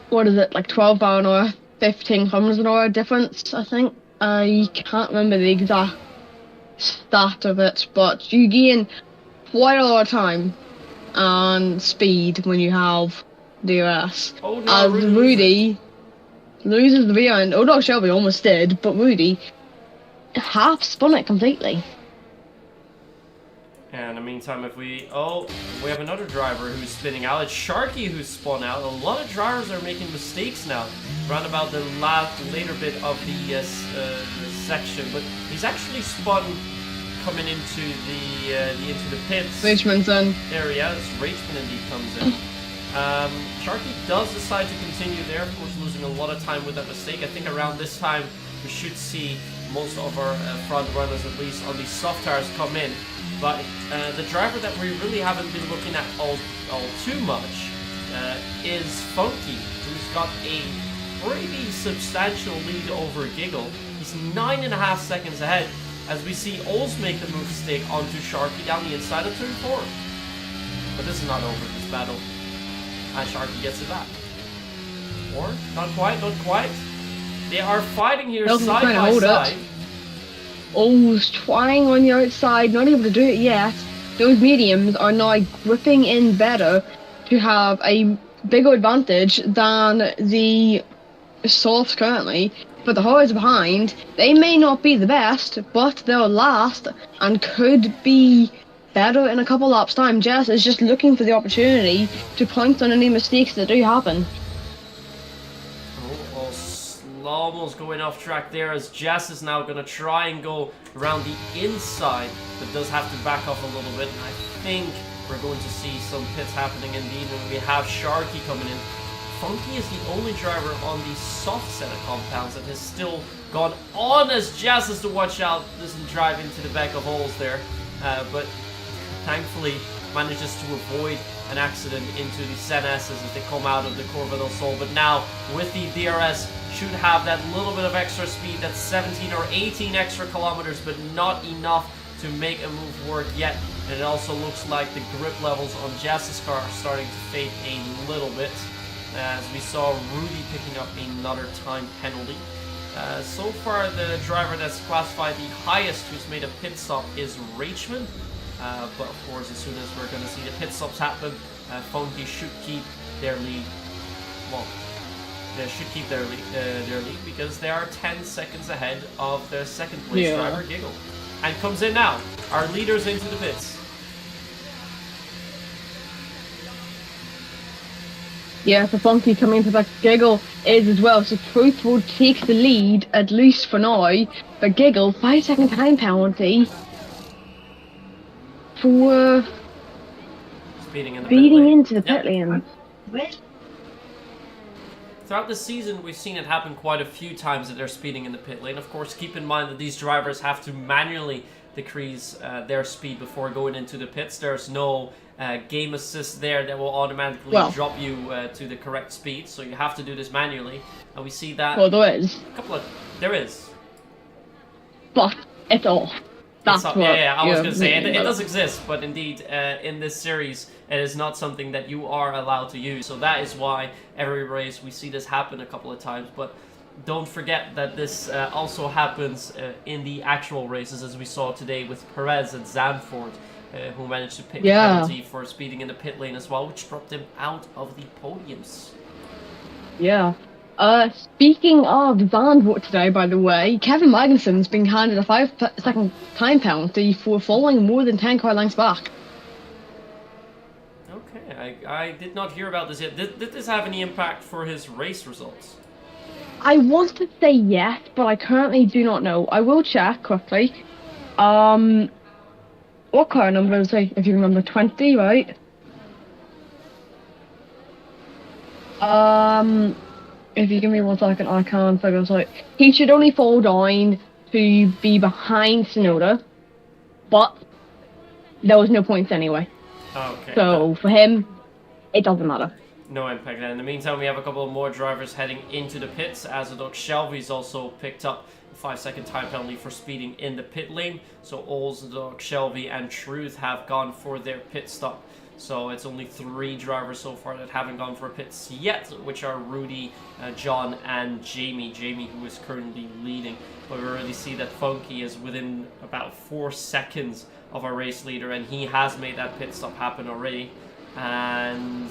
what is it, like 12 mile an hour, 15 kilometers an hour difference, I think. I can't remember the exact stat of it, but you gain quite a lot of time and speed when you have DRS. Oh no, as Rudy loses the rear end. Old Dog Shelby almost did, but Rudy half spun it completely. And in the meantime, we have another driver who's spinning out. It's Sharky who's spun out. A lot of drivers are making mistakes now, around about the later bit of the section. But he's actually spun coming into the pits. Richmond's in. Area. Richmond indeed comes in. Sharky does decide to continue there, of course losing a lot of time with that mistake. I think around this time we should see most of our front runners, at least on these soft tires, come in. But the driver that we really haven't been looking at all too much is Funky, who's got a pretty substantial lead over Giggle. He's 9.5 seconds ahead, as we see Ols make the move stick onto Sharky down the inside of turn 4. But this is not over, this battle. And Sharky gets it back. Or, not quite. They are fighting here side by side. Ols trying on the outside, not able to do it yet. Those mediums are now gripping in better to have a bigger advantage than the softs currently. But the hards behind, they may not be the best, but they'll last and could be better in a couple laps time. Jess is just looking for the opportunity to pounce on any mistakes that do happen. Almost going off track there, as Jess is now going to try and go around the inside, but does have to back off a little bit. And I think we're going to see some pits happening indeed when we have Sharky coming in. Funky is the only driver on the soft set of compounds that has still gone on, as Jess has to watch out, doesn't drive into the back of holes there, but thankfully manages to avoid an accident into the Senesses as they come out of the Corvette del Sol. But now with the DRS should have that little bit of extra speed, that's 17 or 18 extra kilometers, but not enough to make a move work yet. And it also looks like the grip levels on Jess's car are starting to fade a little bit, as we saw Rudy picking up another time penalty. So far the driver that's classified the highest who's made a pit stop is Rachman. But of course, as soon as we're going to see the pit stops happen, Funky should keep their lead. Well, they should keep their lead because they are 10 seconds ahead of their second place driver, Giggle. And comes in now. Our leaders into the pits. Yeah, for Funky coming into that, Giggle is as well. So Truthful takes the lead, at least for now. But Giggle, 5-second time penalty for speeding into the pit lane. Throughout the season, we've seen it happen quite a few times that they're speeding in the pit lane. Of course, keep in mind that these drivers have to manually decrease their speed before going into the pits. There's no game assist there that will automatically drop you to the correct speed, so you have to do this manually. And we see that. Well, there is. There is. But it's off. That's what, I was going to say, it does exist, but indeed, in this series, it is not something that you are allowed to use. So that is why every race we see this happen a couple of times. But don't forget that this also happens in the actual races, as we saw today with Perez and Zandvoort, who managed to pick a penalty for speeding in the pit lane as well, which dropped him out of the podiums. Yeah. Speaking of Zandvoort today, by the way, Kevin Magnussen's been handed a 5-second time penalty for falling more than 10 car lengths back. Okay, I did not hear about this yet. Did this have any impact for his race results? I want to say yes, but I currently do not know. I will check quickly. What car number is he? If you remember, 20, right? If you give me 1 second, I can't figure this out. He should only fall down to be behind Sonoda, but there was no points anyway. Okay. So for him, it doesn't matter. No impact then. In the meantime, we have a couple of more drivers heading into the pits, as Doc Shelby's also picked up a 5-second time penalty for speeding in the pit lane. So Doc Shelby and Truth have gone for their pit stop. So it's only 3 drivers so far that haven't gone for pits yet, which are Rudy, John, and Jamie. Jamie, who is currently leading. But we already see that Funky is within about 4 seconds of our race leader, and he has made that pit stop happen already. And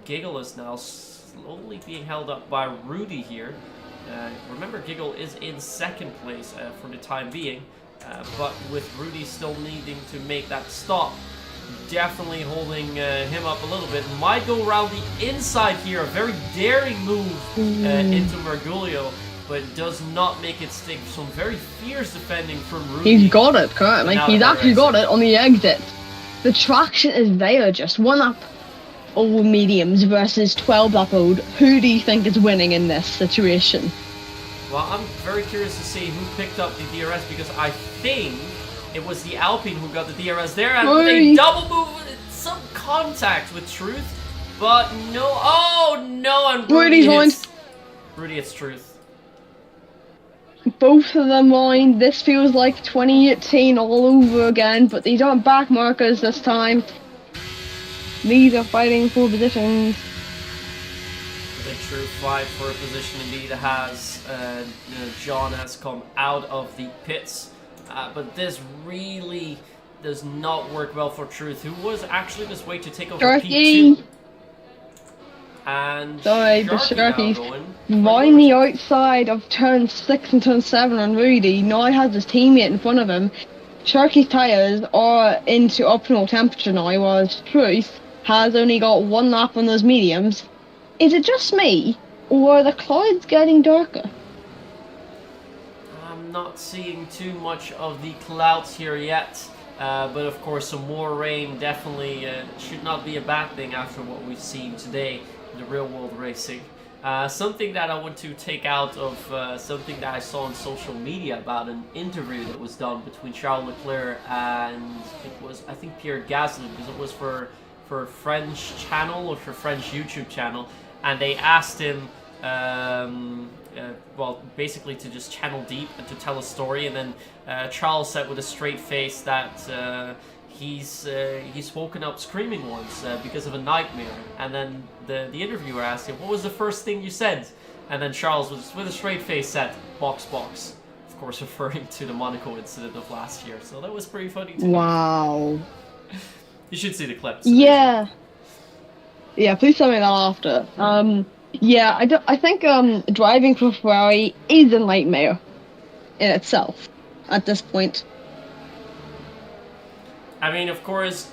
Giggle is now slowly being held up by Rudy here. Remember, Giggle is in second place for the time being, but with Rudy still needing to make that stop, definitely holding him up a little bit. Might go around the inside here, a very daring move into Marguglio, but does not make it stick. Some very fierce defending from Rudy. He's got it currently. He's actually got it on the exit. The traction is there, just 1 up old mediums versus 12 up old. Who do you think is winning in this situation? Well, I'm very curious to see who picked up the DRS, because I think it was the Alpine who got the DRS there, and they double move, some contact with Truth, but no, oh no, and Rudy hits Truth. Both of them mind. This feels like 2018 all over again, but these aren't back markers this time. These are fighting for positions. The true fight for a position indeed has. John has come out of the pits, but this really does not work well for Truth, who was actually this way to take over P2. And sorry, the Sharky's round the outside of turn 6 and turn 7 on Rudy. Now he has his teammate in front of him. Sharky's tyres are into optimal temperature now, whereas Truth has only got 1 lap on those mediums. Is it just me, or are the clouds getting darker? I'm not seeing too much of the clouds here yet, but of course some more rain definitely should not be a bad thing after what we've seen today in the real world racing. Something that I want to take out of something that I saw on social media about an interview that was done between Charles Leclerc and it was, I think, Pierre Gasly, because it was for a French channel or for a French YouTube channel, and they asked him, well, basically to just channel deep and to tell a story, and then Charles said with a straight face that he's woken up screaming once because of a nightmare, and then the interviewer asked him, what was the first thing you said? And then Charles was with a straight face said, box, box. Of course, referring to the Monaco incident of last year. So that was pretty funny too. Wow. You should see the clips. Yeah. Yeah, please tell me that after. Yeah, I think driving for Ferrari is a nightmare in itself at this point. I mean, of course,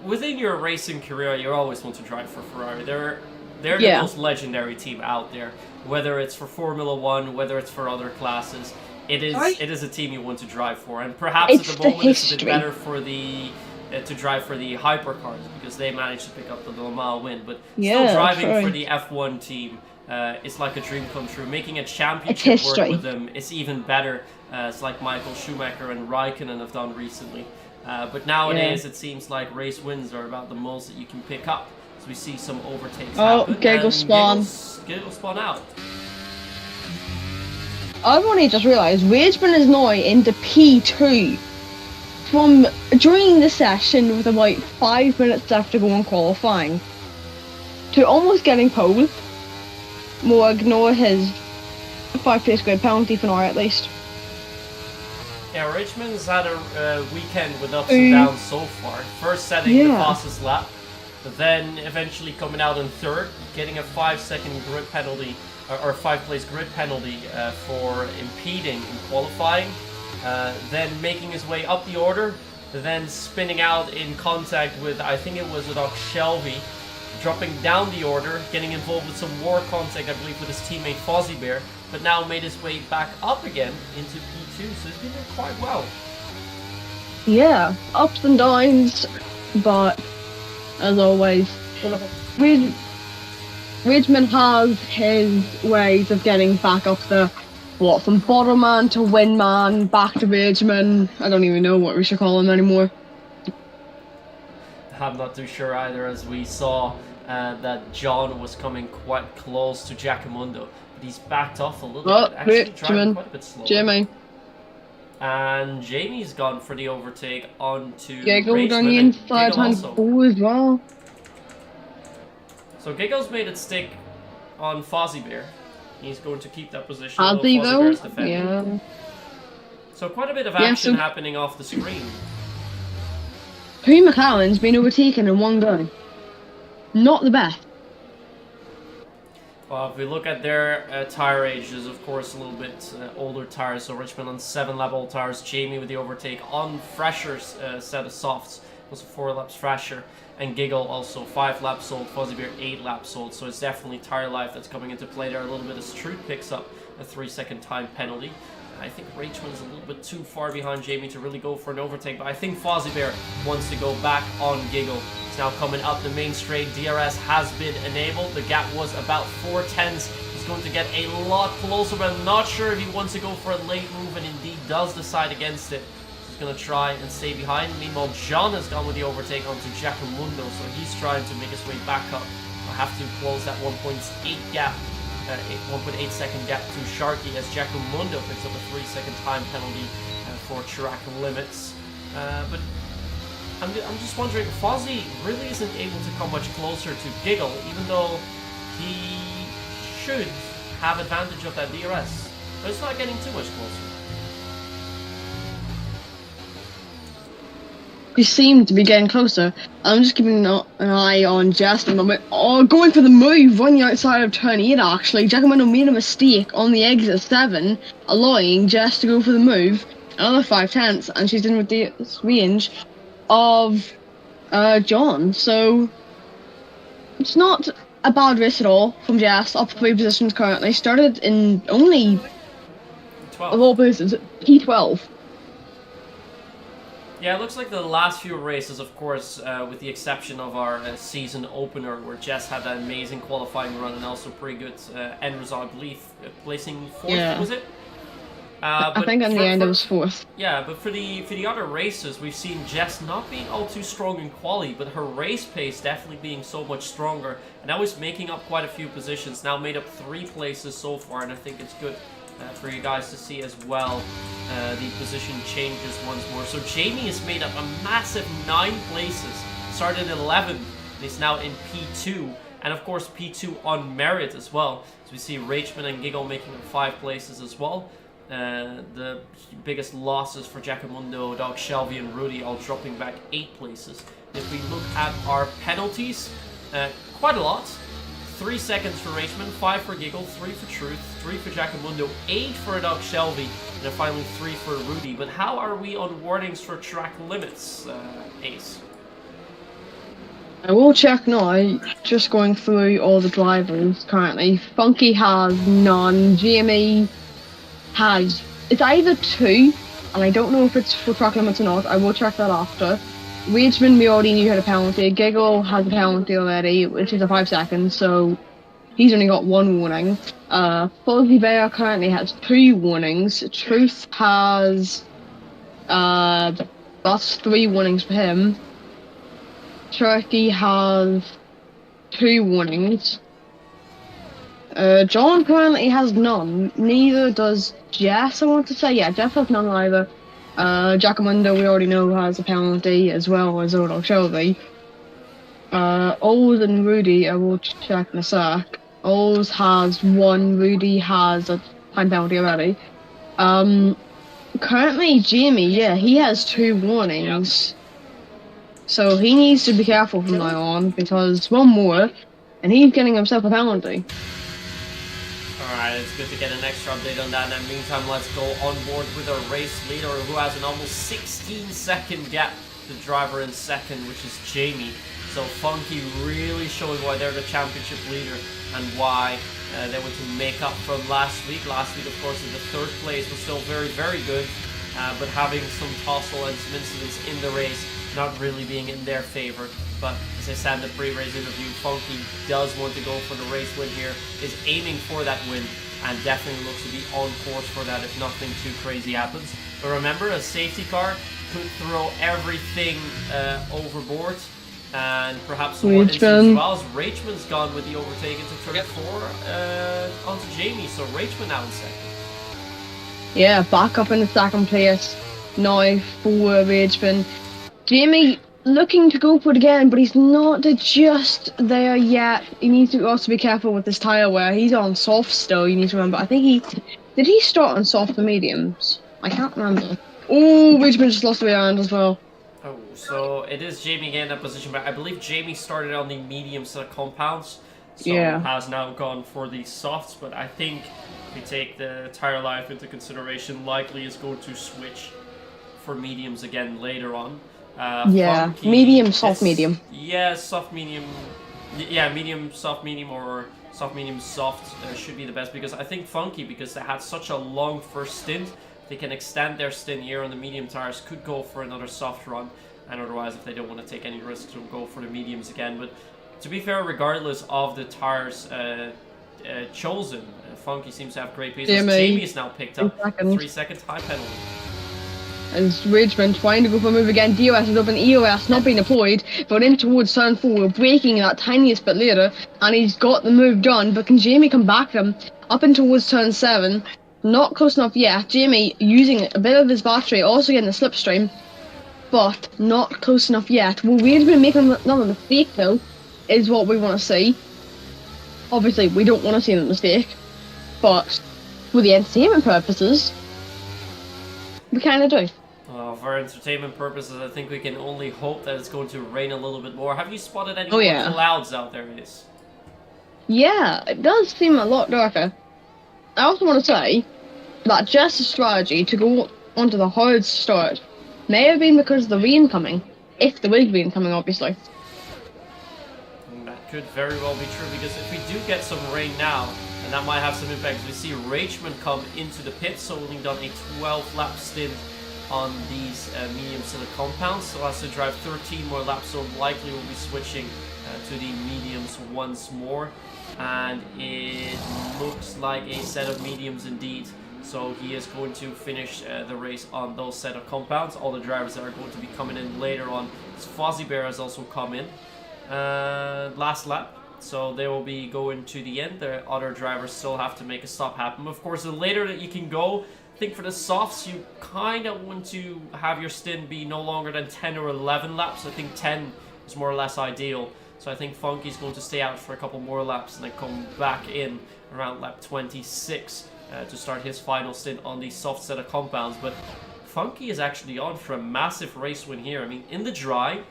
within your racing career, you always want to drive for Ferrari. They're the most legendary team out there. Whether it's for Formula One, whether it's for other classes, it is a team you want to drive for. And perhaps at the moment it's a bit better for the to drive for the hypercars, because they managed to pick up the Le Mans win. But still driving for the F1 team is like a dream come true. Making a championship work with them is even better. It's like Michael Schumacher and Raikkonen have done recently. But nowadays it seems like race wins are about the most that you can pick up. So we see some overtakes happen. Giggle spawn. Giggle spawn out. I've only just realised Rageman is now into P2 from during the session with about 5 minutes left to go in qualifying to almost getting pole. We'll ignore his 5-place grid penalty for now at least. Yeah, Richmond's had a weekend with ups and downs so far. First setting the fastest lap, but then eventually coming out in third, getting a 5-second grid penalty, or 5-place grid penalty for impeding in qualifying. Then making his way up the order, then spinning out in contact with, I think it was Doc Shelby, dropping down the order, getting involved with some war contact, I believe, with his teammate Fozzie Bear, but now made his way back up again into P2, so he's been doing quite well. Yeah, ups and downs, but as always, Ridgeman has his ways of getting back up there. What, from bottom man to win man, back to Ridgeman. I don't even know what we should call him anymore. I'm not too sure either, as we saw that John was coming quite close to Jackamundo, but he's backed off a little bit, actually driving quite a bit slower. Jamie. And Jamie's gone for the overtake onto Giggle Rachman, on the inside hand four as well. So Giggle's made it stick on Fozzie Bear. He's going to keep that position. Fozzie though, though? Yeah. So quite a bit of action happening off the screen. Hugh McCallan's been overtaken in one go. Not the best. Well, if we look at their tire ages, of course, a little bit older tires. So Richmond on 7-lap old tires. Jamie with the overtake on fresher set of softs. Also 4 laps fresher. And Giggle also 5 laps old. Fozzie Bear 8 laps old. So it's definitely tire life that's coming into play there. A little bit of Stroot picks up a 3-second time penalty. I think Rachman's a little bit too far behind Jamie to really go for an overtake, but I think Fozzie Bear wants to go back on Giggle. It's now coming up the main straight. DRS has been enabled. The gap was about 4 tenths. He's going to get a lot closer, but I'm not sure if he wants to go for a late move, and indeed does decide against it. He's going to try and stay behind. Meanwhile, John has gone with the overtake onto Jackamundo, so he's trying to make his way back up. I'll have to close that 1.8 gap. 1.8 second gap to Sharky as Jackamundo picks up a 3-second time penalty for track limits. But I'm just wondering, Fozzie really isn't able to come much closer to Giggle, even though he should have advantage of that DRS. But it's not getting too much closer. We seem to be getting closer. I'm just keeping an eye on Jess at the moment. Oh, going for the move on the outside of turn 8 actually. Jackamundo made a mistake on the exit 7, allowing Jess to go for the move. Another 5 tenths, and she's in with the range of John. So it's not a bad race at all from Jess. Up 3 positions currently. Started in only 12. Of all places, P12. Yeah, it looks like the last few races, of course, with the exception of our season opener, where Jess had that amazing qualifying run and also pretty good end result, I believe, placing 4th, was it? I think in the end it was 4th. Yeah, but for the other races, we've seen Jess not being all too strong in quali, but her race pace definitely being so much stronger, and now is making up quite a few positions. Now made up 3 places so far, and I think it's good for you guys to see as well. The position changes once more. So Jamie has made up a massive 9 places. Started at 11th, and is now in P2. And of course P2 on merit as well. So we see Rachman and Giggle making up 5 places as well. The biggest losses for Jackamundo, Dog Shelby and Rudy all dropping back 8 places. If we look at our penalties, quite a lot. 3 seconds for Rachman, 5 for Giggle, 3 for Truth, 3 for Jackamundo, 8 for Dog Shelby, and then finally 3 for Rudy. But how are we on warnings for track limits, Ace? I will check now, just going through all the drivers currently. Funky has none, Jamie has, it's either 2, and I don't know if it's for track limits or not, I will check that after. Rageman, we already knew had a penalty. Giggle has a penalty already, which is a 5 seconds, so he's only got 1 warning. Fuzzy Bear currently has 2 warnings. Truth has, that's 3 warnings for him. Turkey has 2 warnings. John currently has none. Neither does Jess, I want to say. Yeah, Jess has none either. Jackamundo, we already know, has a penalty, as well as Dog Shelby. Oz and Rudy, I will check in a sec. Oz has 1, Rudy has a time penalty already. Currently, Jamie, yeah, he has 2 warnings. So he needs to be careful from now on, because 1 more, and he's getting himself a penalty. Alright, it's good to get an extra update on that. In the meantime, let's go on board with our race leader, who has an almost 16-second gap the driver in second, which is Jamie. So Funky really showing why they're the championship leader and why they want to make up from last week. Last week, of course, in the third place was still very, very good, but having some tussle and some incidents in the race not really being in their favor. But as I said in the pre-race interview, Funky does want to go for the race win here, is aiming for that win, and definitely looks to be on course for that if nothing too crazy happens. But remember, a safety car could throw everything overboard, and perhaps some more incidents as well, as Rachman's gone with the overtake into turn 4 onto Jamie, so Rachman now in second. Yeah, back up in the second place now for Rachman. Jamie looking to go for it again, but he's not just there yet. He needs to also be careful with his tyre wear. He's on soft still, you need to remember. I think did he start on soft or mediums? I can't remember. Oh, Rachman just lost the way around as well. Oh, so it is Jamie again in that position, but I believe Jamie started on the medium set of compounds, so has now gone for the softs, but I think if we take the tyre life into consideration, likely is going to switch for mediums again later on. Funky, medium, soft, medium. Yeah, soft, medium. Yeah, medium, soft, medium, or soft, medium, soft should be the best, because I think Funky, because they had such a long first stint, they can extend their stint here on the medium tires, could go for another soft run, and otherwise, if they don't want to take any risks, will go for the mediums again. But to be fair, regardless of the tires chosen, Funky seems to have great pace. Jamie has now picked up a 3-second time penalty. And Rachman trying to go for a move again. DOS is up and EOS not being deployed, but in towards turn 4, braking that tiniest bit later, and he's got the move done. But can Jamie come back to him up in towards turn 7? Not close enough yet. Jamie using a bit of his battery, also getting the slipstream, but not close enough yet. Will Rachman make another mistake though? Is what we want to see. Obviously, we don't want to see a mistake, but for the entertainment purposes, we kind of do. For entertainment purposes, I think we can only hope that it's going to rain a little bit more. Have you spotted any more clouds out there, Ace? Yeah, it does seem a lot darker. I also want to say that Jess's strategy to go onto the hard start may have been because of the rain coming. If there is rain coming, obviously. That could very well be true, because if we do get some rain now, and that might have some impact, we see Rachman come into the pit, so only done a 12-lap stint on these medium cylinder compounds, so has to drive 13 more laps, so likely we'll be switching to the mediums once more, and it looks like a set of mediums indeed, so he is going to finish the race on those set of compounds. All the drivers that are going to be coming in later on, Fozzie Bear has also come in last lap, so they will be going to the end. The other drivers still have to make a stop happen. Of course, the later that you can go, I think for the softs, you kind of want to have your stint be no longer than 10 or 11 laps. I think 10 is more or less ideal. So I think Funky's going to stay out for a couple more laps and then come back in around lap 26 to start his final stint on the soft set of compounds. But Funky is actually on for a massive race win here. I mean, in the dry,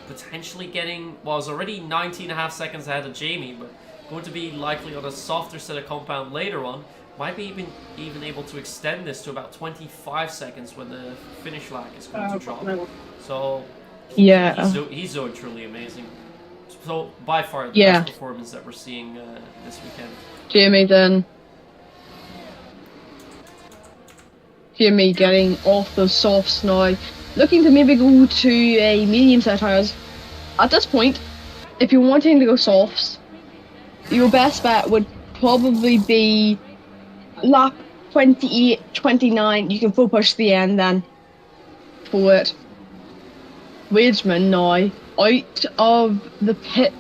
potentially getting, well, it's already 19.5 seconds ahead of Jamie, but going to be likely on a softer set of compound later on. Might be even able to extend this to about 25 seconds when the finish lag is going to drop. So he's so truly amazing. So by far the best performance that we're seeing this weekend. Jamie then. Jamie getting off those softs now. Looking to maybe go to a medium set of tyres. At this point, if you're wanting to go softs, your best bet would probably be lap 28, 29, you can full push the end then for it. Rachman now out of the pit,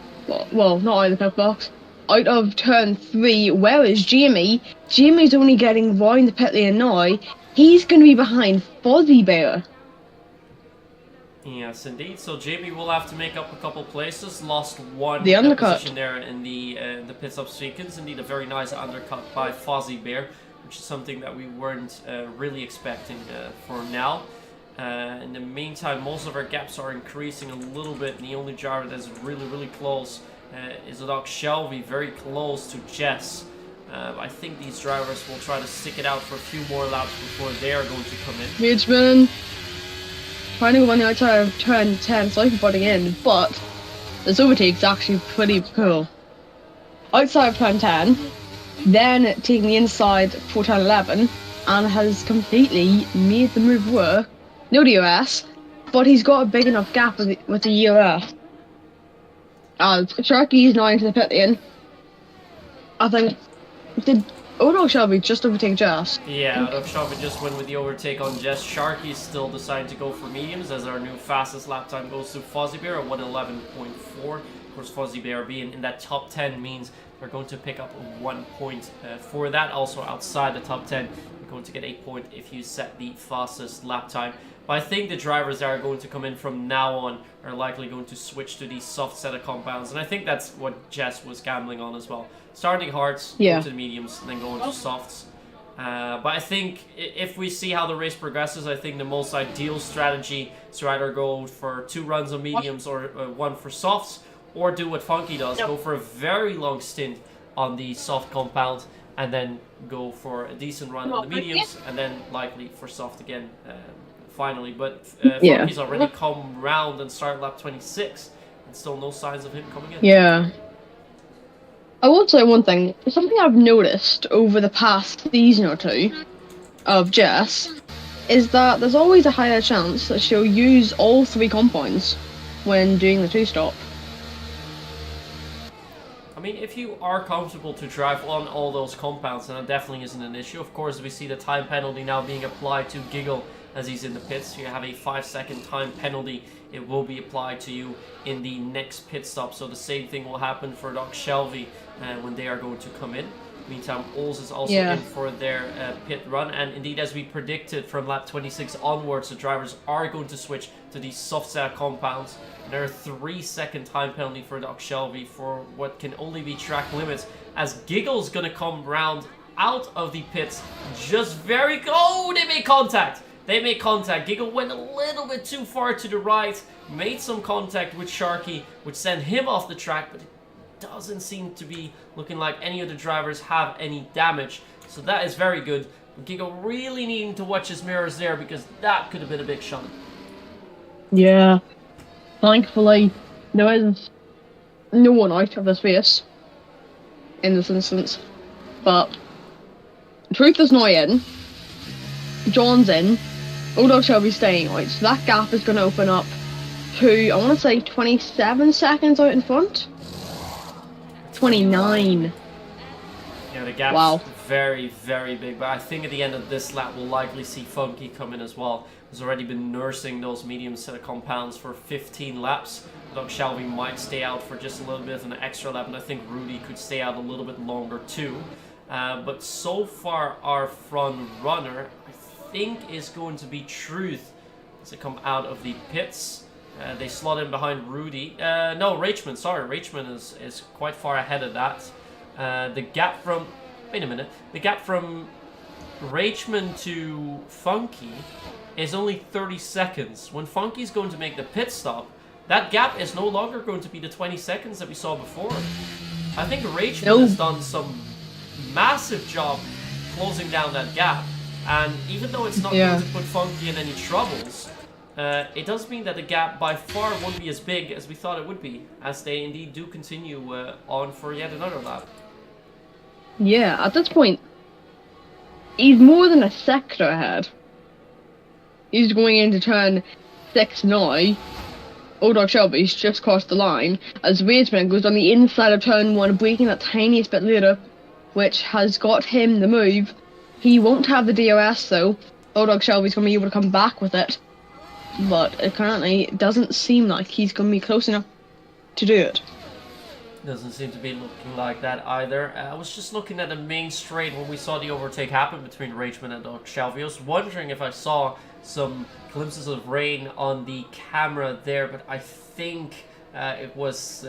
well, not out of the pit box, out of turn 3. Where is Jamie? Jamie's only getting round the pit lane now. He's going to be behind Fozzie Bear. Yes, indeed. So Jamie will have to make up a couple places. Lost one position there in the pit stop sequence. Indeed, a very nice undercut by Fozzie Bear, which is something that we weren't really expecting for now. In the meantime, most of our gaps are increasing a little bit, and the only driver that's really close is Doc Shelby, very close to Jess. I think these drivers will try to stick it out for a few more laps before they are going to come in. Rachman. trying to go on the outside of turn 10, slightly butting in, but this overtake's actually pretty cool. Outside of turn 10, then taking the inside for turn 11, and has completely made the move work. No DRS, but he's got a big enough gap with the ERT. Sharky is now into the pit lane. I think, did Odo Shelby just overtake Jess? Yeah, Odo Shelby just went with the overtake on Jess. Sharky still deciding to go for mediums as our new fastest lap time goes to Fuzzy Bear at 1:11.4. Of course, Fuzzy Bear being in that top 10 means they're going to pick up 1 point for that. Also outside the top 10, you're going to get 8 points if you set the fastest lap time. But I think the drivers that are going to come in from now on are likely going to switch to these soft set of compounds. And I think that's what Jess was gambling on as well. Starting hards, go to the mediums, and then go into softs. But I think if we see how the race progresses, I think the most ideal strategy is to either go for 2 runs on mediums or 1 for softs, or do what Funky does, go for a very long stint on the soft compound, and then go for a decent run on the mediums, and then likely for soft again finally. But Funky's already come round and started lap 26, and still no signs of him coming in. Yeah. I will say one thing. Something I've noticed over the past season or two of Jess is that there's always a higher chance that she'll use all 3 compounds when doing the 2-stop. I mean, if you are comfortable to drive on all those compounds, then it definitely isn't an issue. Of course, we see the time penalty now being applied to Giggle as he's in the pits. You have a 5-second time penalty. It will be applied to you in the next pit stop. So the same thing will happen for Doc Shelby when they are going to come in. Meantime, Ols is also in for their pit run. And indeed, as we predicted from lap 26 onwards, the drivers are going to switch to these soft set compounds. There are 3-second time penalty for Doc Shelby for what can only be track limits, as Giggle's going to come round out of the pits just very... Oh, they made contact! They made contact. Giggle went a little bit too far to the right, made some contact with Sharky, which sent him off the track, but it doesn't seem to be looking like any of the drivers have any damage. So that is very good. But Giggle really needing to watch his mirrors there, because that could have been a big shot. Yeah. Thankfully, there is no one out of this race in this instance. But Truth is not in. John's in. Old Shelby's staying out. So that gap is going to open up to, I want to say, 27 seconds out in front. 29. Yeah, the gap's very, very big. But I think at the end of this lap, we'll likely see Funky come in as well. He's already been nursing those medium set of compounds for 15 laps. Doug Shelby might stay out for just a little bit of an extra lap, and I think Rudy could stay out a little bit longer too. But so far, our front runner, I think, is going to be Truth as they come out of the pits. They slot in behind Rudy. No, Rachman, sorry. Rachman is quite far ahead of that. The gap from... Wait a minute. The gap from Rachman to Funky is only 30 seconds. When Funky's going to make the pit stop, that gap is no longer going to be the 20 seconds that we saw before. I think Rachman has done some massive job closing down that gap. And even though it's not going to put Funky in any troubles, it does mean that the gap by far won't be as big as we thought it would be, as they indeed do continue on for yet another lap. Yeah, at this point, he's more than a sector ahead. He's going into turn 6 now. Old Shelby's just crossed the line as Rageman goes on the inside of turn 1, breaking that tiniest bit later, which has got him the move. He won't have the DRS though. Old Shelby's going to be able to come back with it, but it currently doesn't seem like he's going to be close enough to do it. Doesn't seem to be looking like that either. I was just looking at the main straight when we saw the overtake happen between Rageman and Doug Shelby. I was wondering if I saw some glimpses of rain on the camera there, but I think it was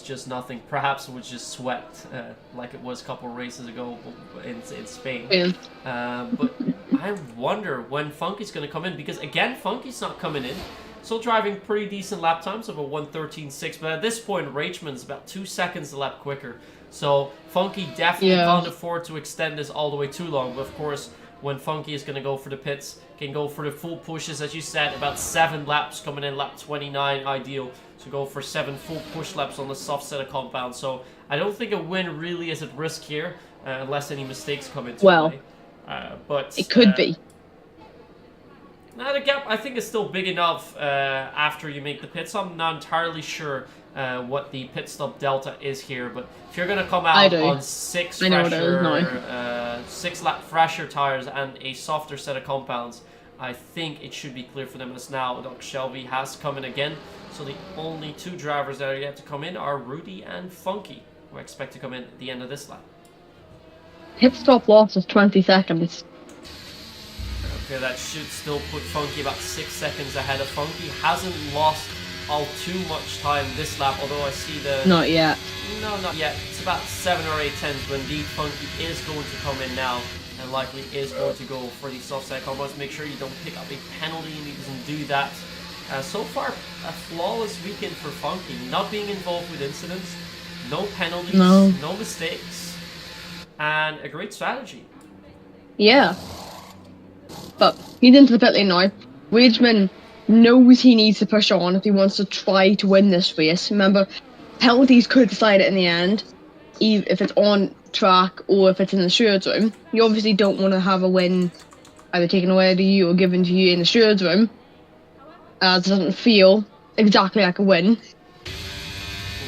just nothing. Perhaps it was just sweat, like it was a couple of races ago in Spain. Yeah. But I wonder when Funky's going to come in, because again, Funky's not coming in. Still driving pretty decent lap times of a 1:13.6, but at this point, Rageman's about 2 seconds a lap quicker. So Funky definitely can't afford to extend this all the way too long. But of course, when Funky is going to go for the pits. Can go for the full pushes, as you said, about 7 laps coming in, lap 29 ideal. So go for 7 full push laps on the soft set of compound. So I don't think a win really is at risk here, unless any mistakes come into play. But it could be. Now the gap, I think, is still big enough after you make the pits. I'm not entirely sure what the pit stop delta is here, but if you're gonna come out on 6 lap fresher tires and a softer set of compounds, I think it should be clear for them, as now Doc Shelby has come in again. So the only 2 drivers that are yet to come in are Rudy and Funky, who I expect to come in at the end of this lap. Pit stop loss is 20 seconds. Okay, that should still put Funky about 6 seconds ahead of Funky. Hasn't lost all too much time this lap, although I see the... Not yet. No, not yet. It's about 7 or 8 tenths, but indeed Funky is going to come in now and likely is going to go for the soft side combos. Make sure you don't pick up a penalty, and he doesn't do that. So far, a flawless weekend for Funky. Not being involved with incidents, no penalties, no mistakes, and a great strategy. Yeah. But he's into the pit lane now. Rageman knows he needs to push on if he wants to try to win this race. Remember, penalties could decide it in the end, if it's on track or if it's in the stewards room. You obviously don't want to have a win either taken away to you or given to you in the stewards room, as it doesn't feel exactly like a win.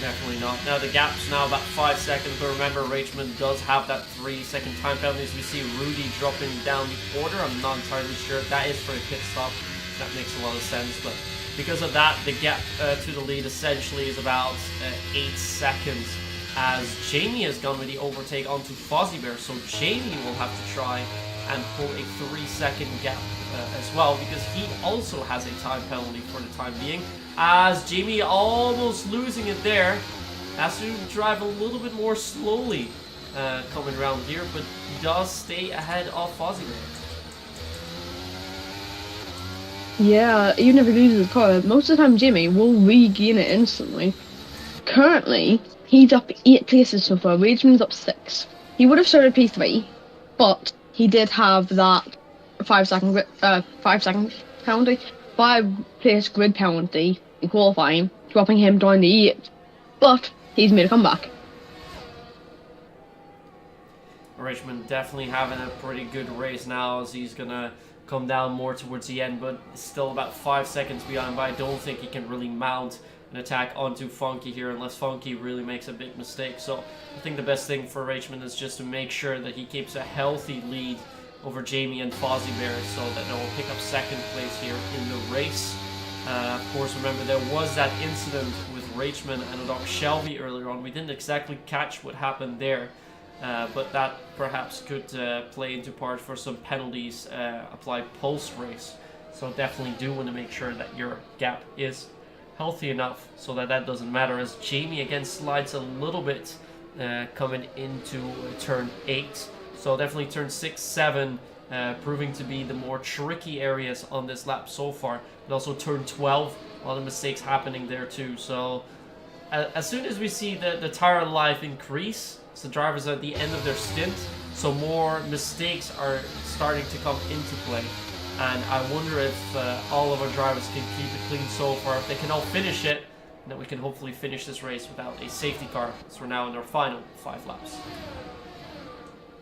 Definitely not. Now the gap's now about 5 seconds, but remember, Rageman does have that 3-second time penalty. As we see Rudy dropping down the order, I'm not entirely sure if that is for a pit stop. That makes a lot of sense, but because of that, the gap to the lead essentially is about 8 seconds, as Jamie has gone with the overtake onto Fozzie Bear. So Jamie will have to try and pull a 3-second gap as well, because he also has a time penalty for the time being, as Jamie almost losing it there. Has to drive a little bit more slowly coming around here, but does stay ahead of Fozzie Bear. Yeah, even if he loses the car, most of the time Jimmy will regain it instantly. Currently, he's up 8 places so far. Rageman's up 6. He would have started P3, but he did have that 5 second penalty, 5-place grid penalty in qualifying, dropping him down to 8. But he's made a comeback. Richmond definitely having a pretty good race now, as he's gonna come down more towards the end, but still about 5 seconds behind. But I don't think he can really mount an attack onto Funky here unless Funky really makes a big mistake. So I think the best thing for Richmond is just to make sure that he keeps a healthy lead over Jamie and Fozzie Bear, so that they will pick up 2nd place here in the race. Of course, remember, there was that incident with Richmond and Doc Shelby earlier on. We didn't exactly catch what happened there, but that perhaps could play into part for some penalties applied post-race. So definitely do want to make sure that your gap is healthy enough so that that doesn't matter, as Jamie again slides a little bit coming into turn 8. So definitely turn 6, 7 proving to be the more tricky areas on this lap so far. But also turn 12, a lot of mistakes happening there too. So as soon as we see the tire life increase, so the drivers are at the end of their stint, so more mistakes are starting to come into play. And I wonder if all of our drivers can keep it clean so far, if they can all finish it, and then we can hopefully finish this race without a safety car, so we're now in our final 5 laps.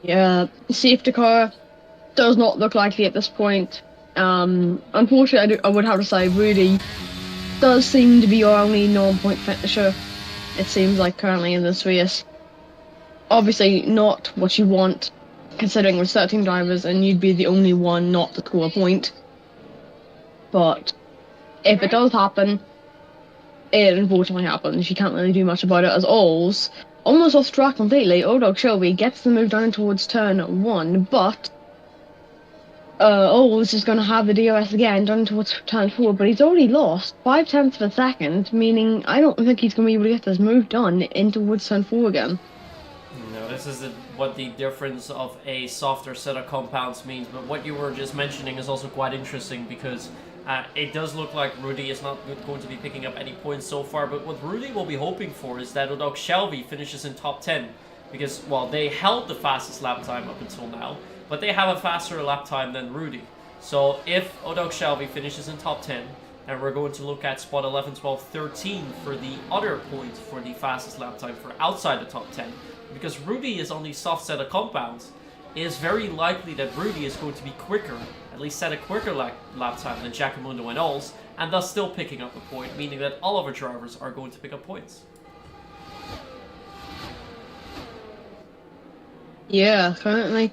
Yeah, safety car does not look likely at this point. Unfortunately, I would have to say Rudy does seem to be our only non-point finisher, it seems like, currently in this race. Obviously not what you want, considering there's 13 drivers and you'd be the only one not to score a point. But if it does happen, it unfortunately happens. You can't really do much about it, as alls almost off track completely. Doc Shelby gets the move down towards turn 1, but Ols is going to have the DRS again down towards turn 4, but he's already lost 5 tenths of a second, meaning I don't think he's going to be able to get this move done in towards turn 4 again. No, this is what the difference of a softer set of compounds means, but what you were just mentioning is also quite interesting, because it does look like Rudy is not going to be picking up any points so far, but what Rudy will be hoping for is that Doc Shelby finishes in top 10, because, well, they held the fastest lap time up until now, but they have a faster lap time than Rudy. So if Odog Shelby finishes in top 10, and we're going to look at spot 11, 12, 13 for the other point for the fastest lap time for outside the top 10. Because Rudy is on the soft set of compounds, it is very likely that Rudy is going to be quicker, at least set a quicker lap time than Jackamundo and Ols, and thus still picking up a point, meaning that all of our drivers are going to pick up points. Yeah, currently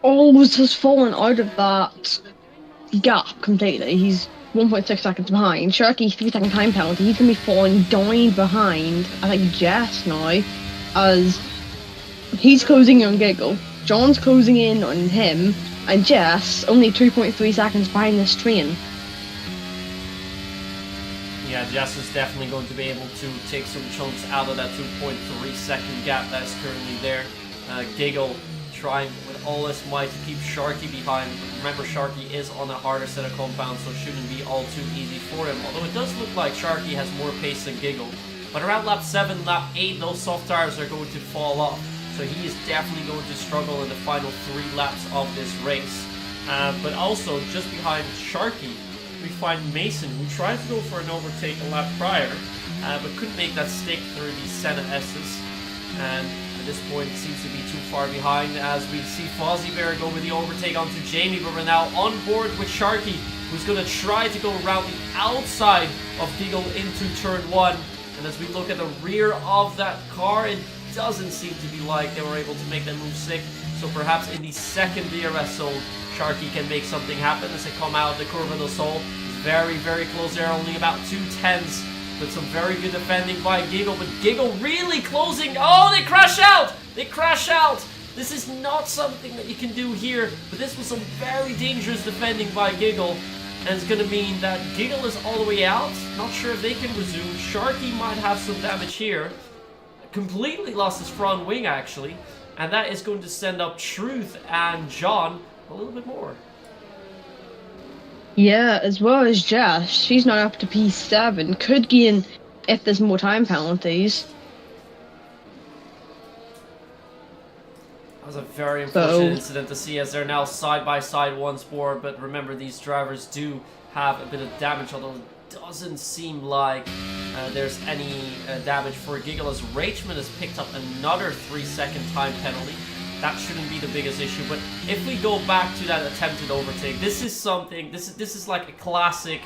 Ols has fallen out of that gap completely. He's 1.6 seconds behind. Sharky, 3-second time penalty. He's going to be falling down behind, I think, Jess now, as he's closing in on Giggle. John's closing in on him, and Jess only 2.3 seconds behind this train. Yeah, Jess is definitely going to be able to take some chunks out of that 2.3 second gap that's currently there. Giggle trying with all his might to keep Sharky behind. Remember, Sharky is on a harder set of compounds, so it shouldn't be all too easy for him. Although it does look like Sharky has more pace than Giggle. But around lap 7, lap 8, those soft tires are going to fall off. So he is definitely going to struggle in the final 3 laps of this race. But also, just behind Sharky, we find Mason, who tried to go for an overtake a lap prior, but couldn't make that stick through the Senna S's. And at this point, it seems to be too far behind as we see Fozzie Bear go with the overtake onto Jamie, but we're now on board with Sharky, who's going to try to go around the outside of Giggle into turn 1. And as we look at the rear of that car, it doesn't seem to be like they were able to make that move stick. So perhaps in the second DRS zone, Sharky can make something happen as they come out of the Curva del Sol. Very, very close there, only about 2/10. With some very good defending by Giggle, but Giggle really closing. Oh, they crash out! They crash out! This is not something that you can do here, but this was some very dangerous defending by Giggle, and it's going to mean that Giggle is all the way out. Not sure if they can resume. Sharky might have some damage here. Completely lost his front wing, actually, and that is going to send up Truth and John a little bit more. Yeah, as well as Jess. She's now up to P7. Could gain if there's more time penalties. That was a very unfortunate incident to see as they're now side by side once more. But remember, these drivers do have a bit of damage, although it doesn't seem like there's any damage for Giggle as Rachman has picked up another 3-second time penalty. That shouldn't be the biggest issue, but if we go back to that attempted overtake, this is something. This is like a classic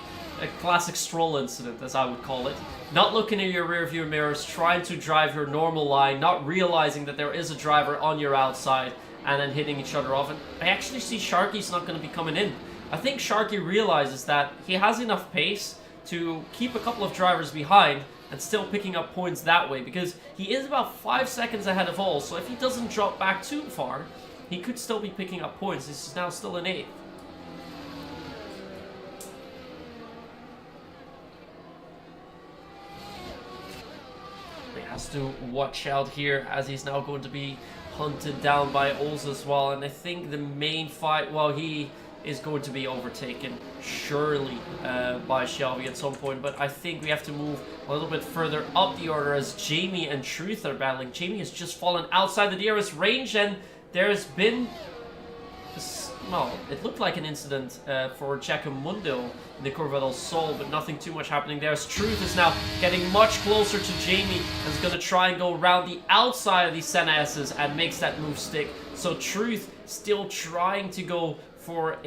Stroll incident, as I would call it. Not looking in your rear view mirrors, trying to drive your normal line, not realizing that there is a driver on your outside, and then hitting each other off. And I actually see Sharky's not going to be coming in. I think Sharky realizes that he has enough pace to keep a couple of drivers behind and still picking up points that way, because he is about 5 seconds ahead of all, so if he doesn't drop back too far, he could still be picking up points. This is now still an 8th. He has to watch out here as he's now going to be hunted down by Ols as well, and I think the main fight, well, he is going to be overtaken, surely, by Shelby at some point. But I think we have to move a little bit further up the order as Jamie and Truth are battling. Jamie has just fallen outside the DRS range, and there's been, well, it looked like an incident for Jackamundo in the Curva del Sol, but nothing too much happening there. As Truth is now getting much closer to Jamie and is going to try and go around the outside of the Senna S's and makes that move stick. So Truth still trying to go for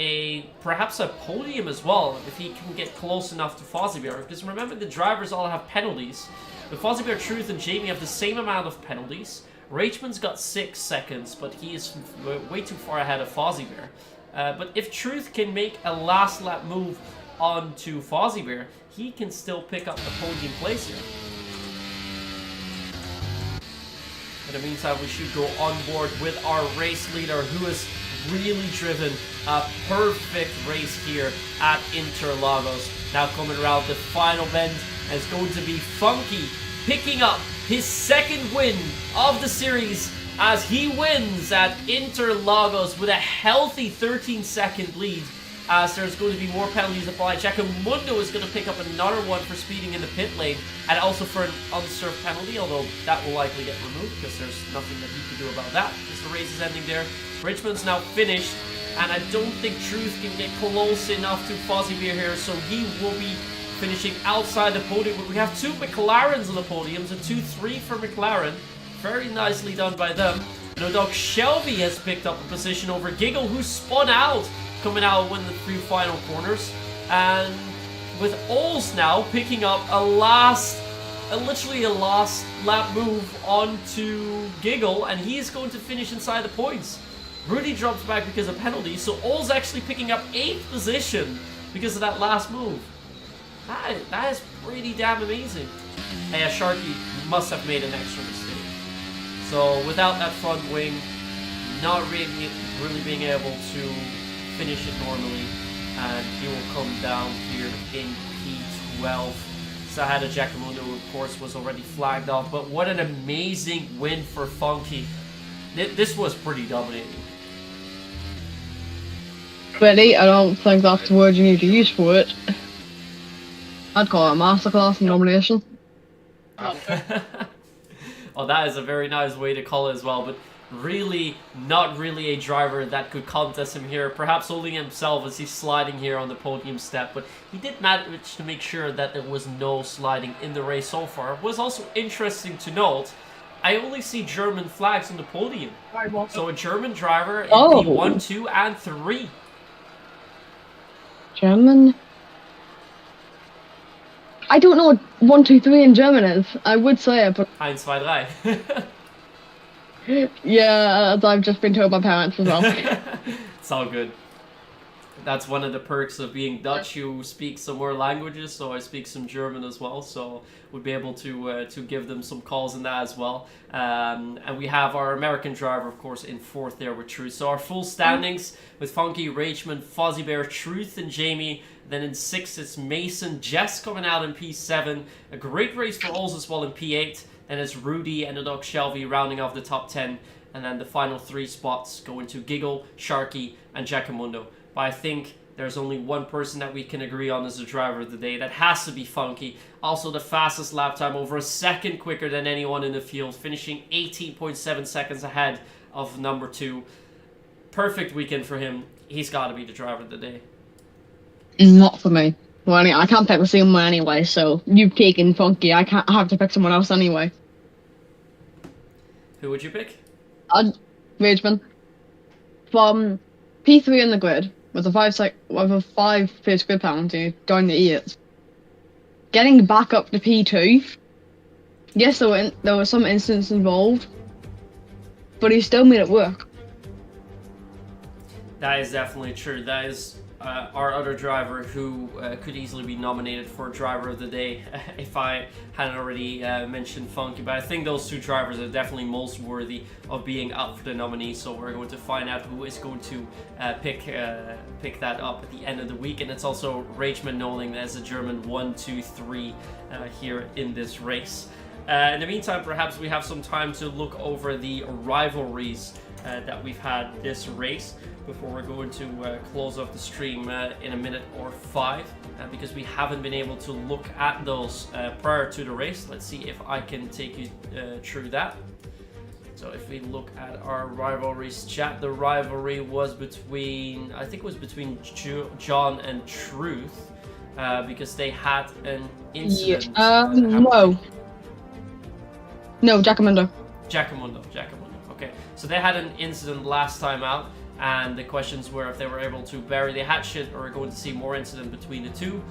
perhaps a podium as well, if he can get close enough to Fozzie Bear. Because remember, the drivers all have penalties. The Fozzie Bear, Truth, and Jamie have the same amount of penalties. Rachman's got 6 seconds, but he is way too far ahead of Fozzie Bear. But if Truth can make a last lap move onto Fozzie Bear, he can still pick up the podium place here. In the meantime, we should go on board with our race leader, who has really driven a perfect race here at Interlagos. Now coming around the final bend, and it's going to be Funky picking up his 2nd win of the series as he wins at Interlagos with a healthy 13-second lead. as there's going to be more penalties applied. Giacomundo is going to pick up another one for speeding in the pit lane, and also for an unserved penalty, although that will likely get removed because there's nothing that he can do about that because the race is ending there. Richmond's now finished, and I don't think Truth can get close enough to Fozzie Beer here, so he will be finishing outside the podium. But we have 2 McLarens on the podiums and 2-3 for McLaren. Very nicely done by them. No dog Shelby has picked up a position over Giggle, who spun out, coming out and win the 3 final corners. And with Ols now picking up literally a last lap move onto Giggle, and he's going to finish inside the points. Rudy drops back because of penalties, so Ols actually picking up 8th position because of that last move. That is pretty damn amazing. Hey, Sharky must have made an extra mistake. So without that front wing, not really being able to finish it normally, and he will come down here in P12. Sahada Giacomundo, of course, was already flagged off, but what an amazing win for Funky. This was pretty dominating. Pretty, I don't think that's the word you need to use for it. I'd call it a masterclass in domination. Well, that is a very nice way to call it as well, but really not really a driver that could contest him here. Perhaps only himself as he's sliding here on the podium step, but he did manage to make sure that there was no sliding in the race so far. It was also interesting to note, I only see German flags on the podium. So a German driver in P1, 2, and 3. German? I don't know what 1, 2, 3 in German is. I would say it, but... 1, 2, 3. Yeah, I've just been told by parents as well. It's all good. That's one of the perks of being Dutch. You speak some more languages, so I speak some German as well, so we'll be able to give them some calls in that as well. And we have our American driver, of course, in 4th there with Truth. So our full standings with Funky, Rachman, Fozzie Bear, Truth, and Jamie. Then in 6th, it's Mason, Jess coming out in P7. A great race for Ols as well in P8. Then it's Rudy and the dog Shelby rounding off the top 10. And then the final 3 spots going to Giggle, Sharky, and Giacomundo. But I think there's only one person that we can agree on as the driver of the day. That has to be Funky. Also the fastest lap time, over a second quicker than anyone in the field, finishing 18.7 seconds ahead of number 2. Perfect weekend for him. He's got to be the driver of the day. Not for me. Well, I can't pick the same one anyway, so you've taken Funky. I have to pick someone else anyway. Who would you pick? Rageman. From P3 in the grid, with a 5 first grid penalty down the E8. Getting back up to P2. Yes, there were some incidents involved, but he still made it work. That is definitely true. That is our other driver who could easily be nominated for driver of the day if I hadn't already mentioned Funky. But I think those 2 drivers are definitely most worthy of being up for the nominee. So we're going to find out who is going to pick that up at the end of the week. And it's also Rachman Noling as a German 1, 2, 3 here in this race. In the meantime, perhaps we have some time to look over the rivalries that we've had this race before we're going to close off the stream in a minute or 5, because we haven't been able to look at those prior to the race. Let's see if I can take you through that. So if we look at our rivalries chat, the rivalry was between, I think it was between John and Truth, because they had an incident. No, Giacomundo. Giacomundo. Okay, so they had an incident last time out, and the questions were if they were able to bury the hatchet or going to see more incident between the 2.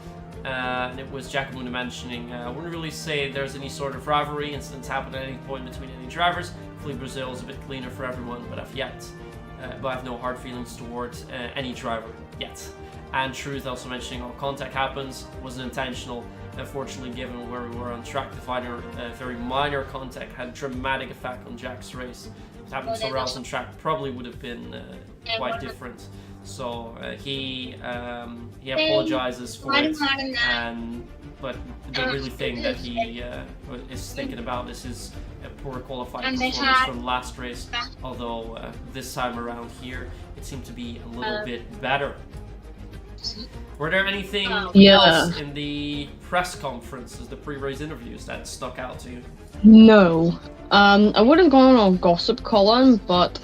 And it was Giacomundo mentioning, I wouldn't really say there's any sort of rivalry. Incidents happen at any point between any drivers. Hopefully Brazil is a bit cleaner for everyone, but I have no hard feelings towards any driver yet. And Truth also mentioning all contact happens, wasn't intentional. Unfortunately, given where we were on track, the very minor contact had dramatic effect on Jack's race. If it happened somewhere else on track, probably would have been quite different. So he apologizes for it, but the really thing that he is thinking about is his poor qualifying performance from last race. Although this time around here, it seemed to be a little bit better. Were there anything Yeah. else in the press conferences, the pre-race interviews that stuck out to you? No. I would have gone on gossip column, but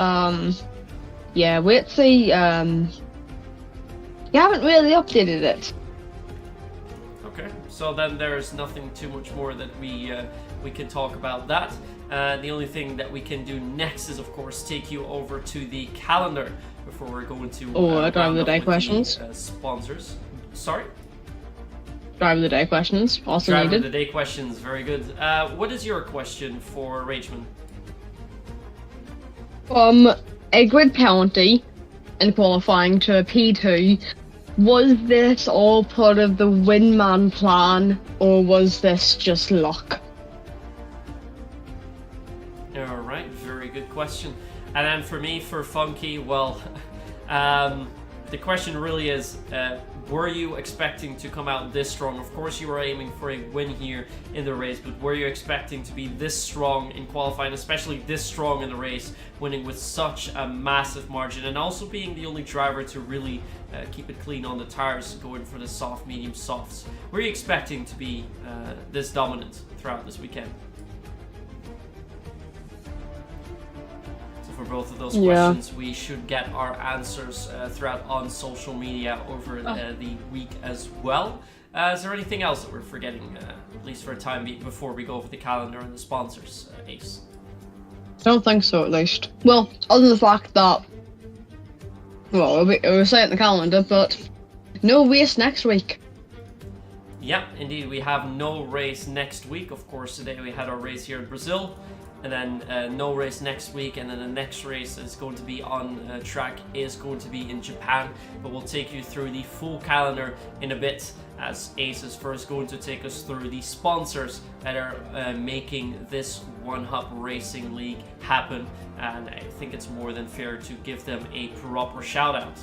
yeah, wait to see. You haven't really updated it. Okay, so then there's nothing too much more that we can talk about that. The only thing that we can do next is, of course, take you over to the calendar before we're going to Drive of the round day up with questions. the sponsors. Sorry? Drive of the day questions also Driver of needed. the day questions, very good. What is your question for Rageman? From a grid penalty in qualifying to a P2, was this all part of the Wingman plan, or was this just luck? Alright, very good question. And then for me, for Funky, well, the question really is, were you expecting to come out this strong? Of course you were aiming for a win here in the race, but were you expecting to be this strong in qualifying, especially this strong in the race, winning with such a massive margin, and also being the only driver to really keep it clean on the tires, going for the soft, medium, softs? Were you expecting to be this dominant throughout this weekend? For both of those questions, we should get our answers throughout on social media over the week as well. Is there anything else that we're forgetting, at least for a time before we go over the calendar and the sponsors, Ace? I don't think so, at least. Well, other than the fact that, well, we'll say it in the calendar, but no race next week. Yeah, indeed, we have no race next week. Of course, today we had our race here in Brazil, and then no race next week, and then the next race is going to be on track is going to be in Japan. But we'll take you through the full calendar in a bit, as Ace is first going to take us through the sponsors that are making this One Hub Racing League happen, and I think it's more than fair to give them a proper shout out.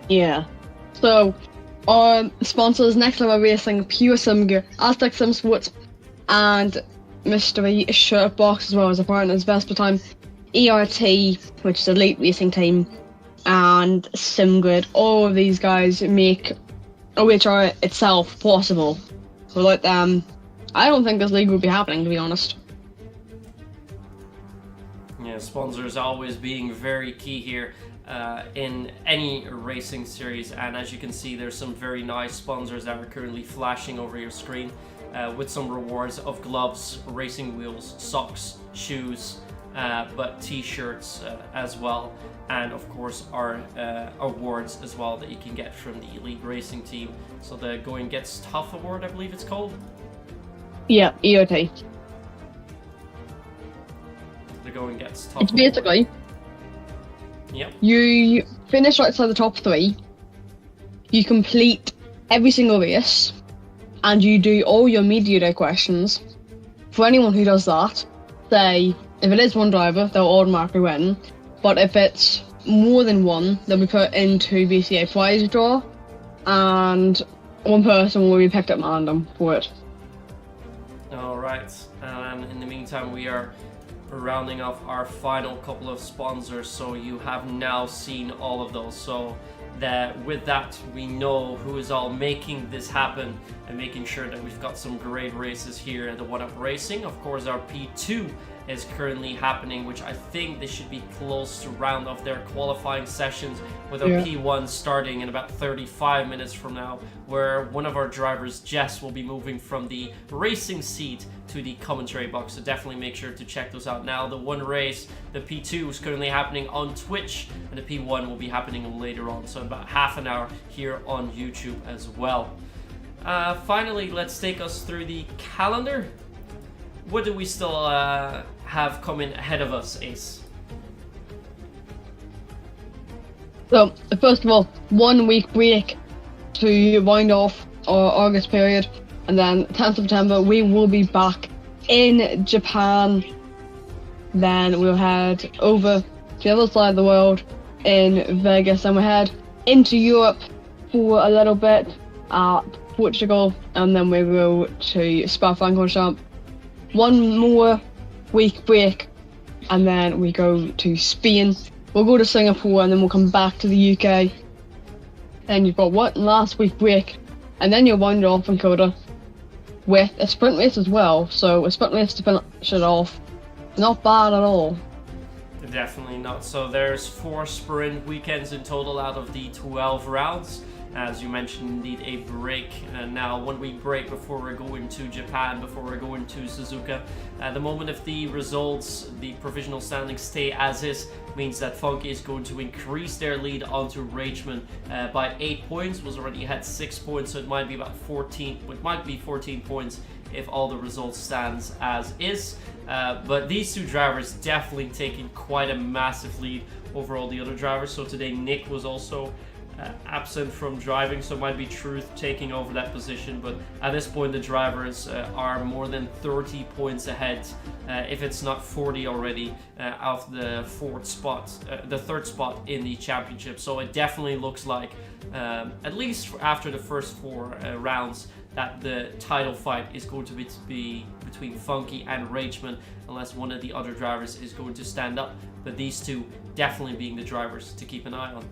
Yeah. So, our sponsors: Next Level Racing, Pure Sim Gear, Aztec Sim Sports, and Mystery Shirt Box, as well as a partner's Vespa Time, ERT, which is Elite Racing Team, and SimGrid. All of these guys make OHR itself possible. Without them, I don't think this league would be happening, to be honest. Yeah, sponsors always being very key here in any racing series, and as you can see, there's some very nice sponsors that are currently flashing over your screen. With some rewards of gloves, racing wheels, socks, shoes, but t-shirts as well, and of course our awards as well that you can get from the Elite Racing Team. So the Going Gets Tough award, I believe it's called. Yeah, EOT. The Going Gets Tough It's award. basically, Yep. you finish outside the top 3, you complete every single race, and you do all your media day questions. For anyone who does that, say, if it is one driver, they'll automatically win. But if it's more than one, they'll be put into BCA prize draw, and one person will be picked at random for it. Alright, and in the meantime we are rounding off our final couple of sponsors, so you have now seen all of those. So with that, we know who is all making this happen and making sure that we've got some great races here at the One Up Racing. Of course, our P2 is currently happening, which I think they should be close to round off their qualifying sessions, with our P1 starting in about 35 minutes from now, where one of our drivers, Jess, will be moving from the racing seat to the commentary box. So definitely make sure to check those out now. The one race, the P2, is currently happening on Twitch, and the P1 will be happening later on, so in about half an hour here on YouTube as well. Finally, let's take us through the calendar. What do we still have coming ahead of us, Ace? So, first of all, 1 week break to wind off our August period, and then 10th September we will be back in Japan. Then we'll head over to the other side of the world in Vegas, and we'll head into Europe for a little bit at Portugal, and then we go to Spa-Francorchamps. 1 more week break, and then we go to Spain. We'll go to Singapore, and then we'll come back to the UK. then you've got one last week break, and then you'll wander off in Coda with a sprint race as well. So a sprint race to finish it off. Not bad at all. Definitely not. So there's 4 sprint weekends in total out of the 12 rounds. As you mentioned, indeed a break. Now 1 week break before we're going to Japan, before we're going to Suzuka. At the moment, if the results, the provisional standings stay as is, means that Funky is going to increase their lead onto Rachman by 8 points. Was already had 6 points, so it might be about 14. It might be 14 points if all the results stands as is. But these 2 drivers definitely taking quite a massive lead over all the other drivers. So today Nick was also absent from driving, so it might be Truth taking over that position, but at this point the drivers are more than 30 points ahead, if it's not 40 already, of the the third spot in the championship. So it definitely looks like, at least after the first 4 rounds, that the title fight is going to be between Funky and Rachman, unless one of the other drivers is going to stand up, but these 2 definitely being the drivers to keep an eye on.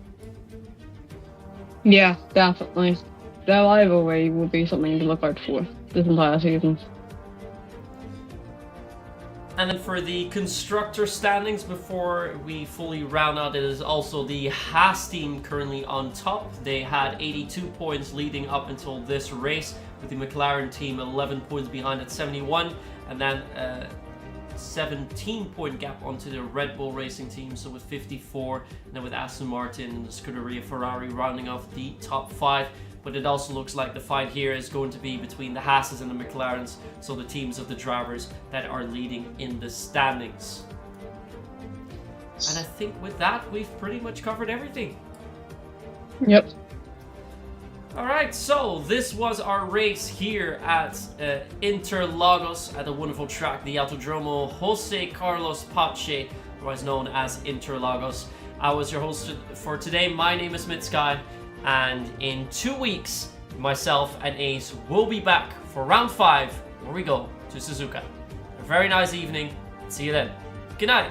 Yeah, definitely. The rivalry will be something to look out for this entire season. And then for the constructor standings, before we fully round out, it is also the Haas team currently on top. They had 82 points leading up until this race, with the McLaren team 11 points behind at 71, and then 17-point gap onto the Red Bull Racing team, so with 54, and then with Aston Martin and the Scuderia Ferrari rounding off the top 5. But it also looks like the fight here is going to be between the Haas's and the McLarens, so the teams of the drivers that are leading in the standings. And I think with that, we've pretty much covered everything. Yep. Alright, so this was our race here at Interlagos, at the wonderful track, the Autodromo Jose Carlos Pache, otherwise known as Interlagos. I was your host for today. My name is Mitsky, and in 2 weeks, myself and Ace will be back for round 5, where we go to Suzuka. A very nice evening. See you then. Good night.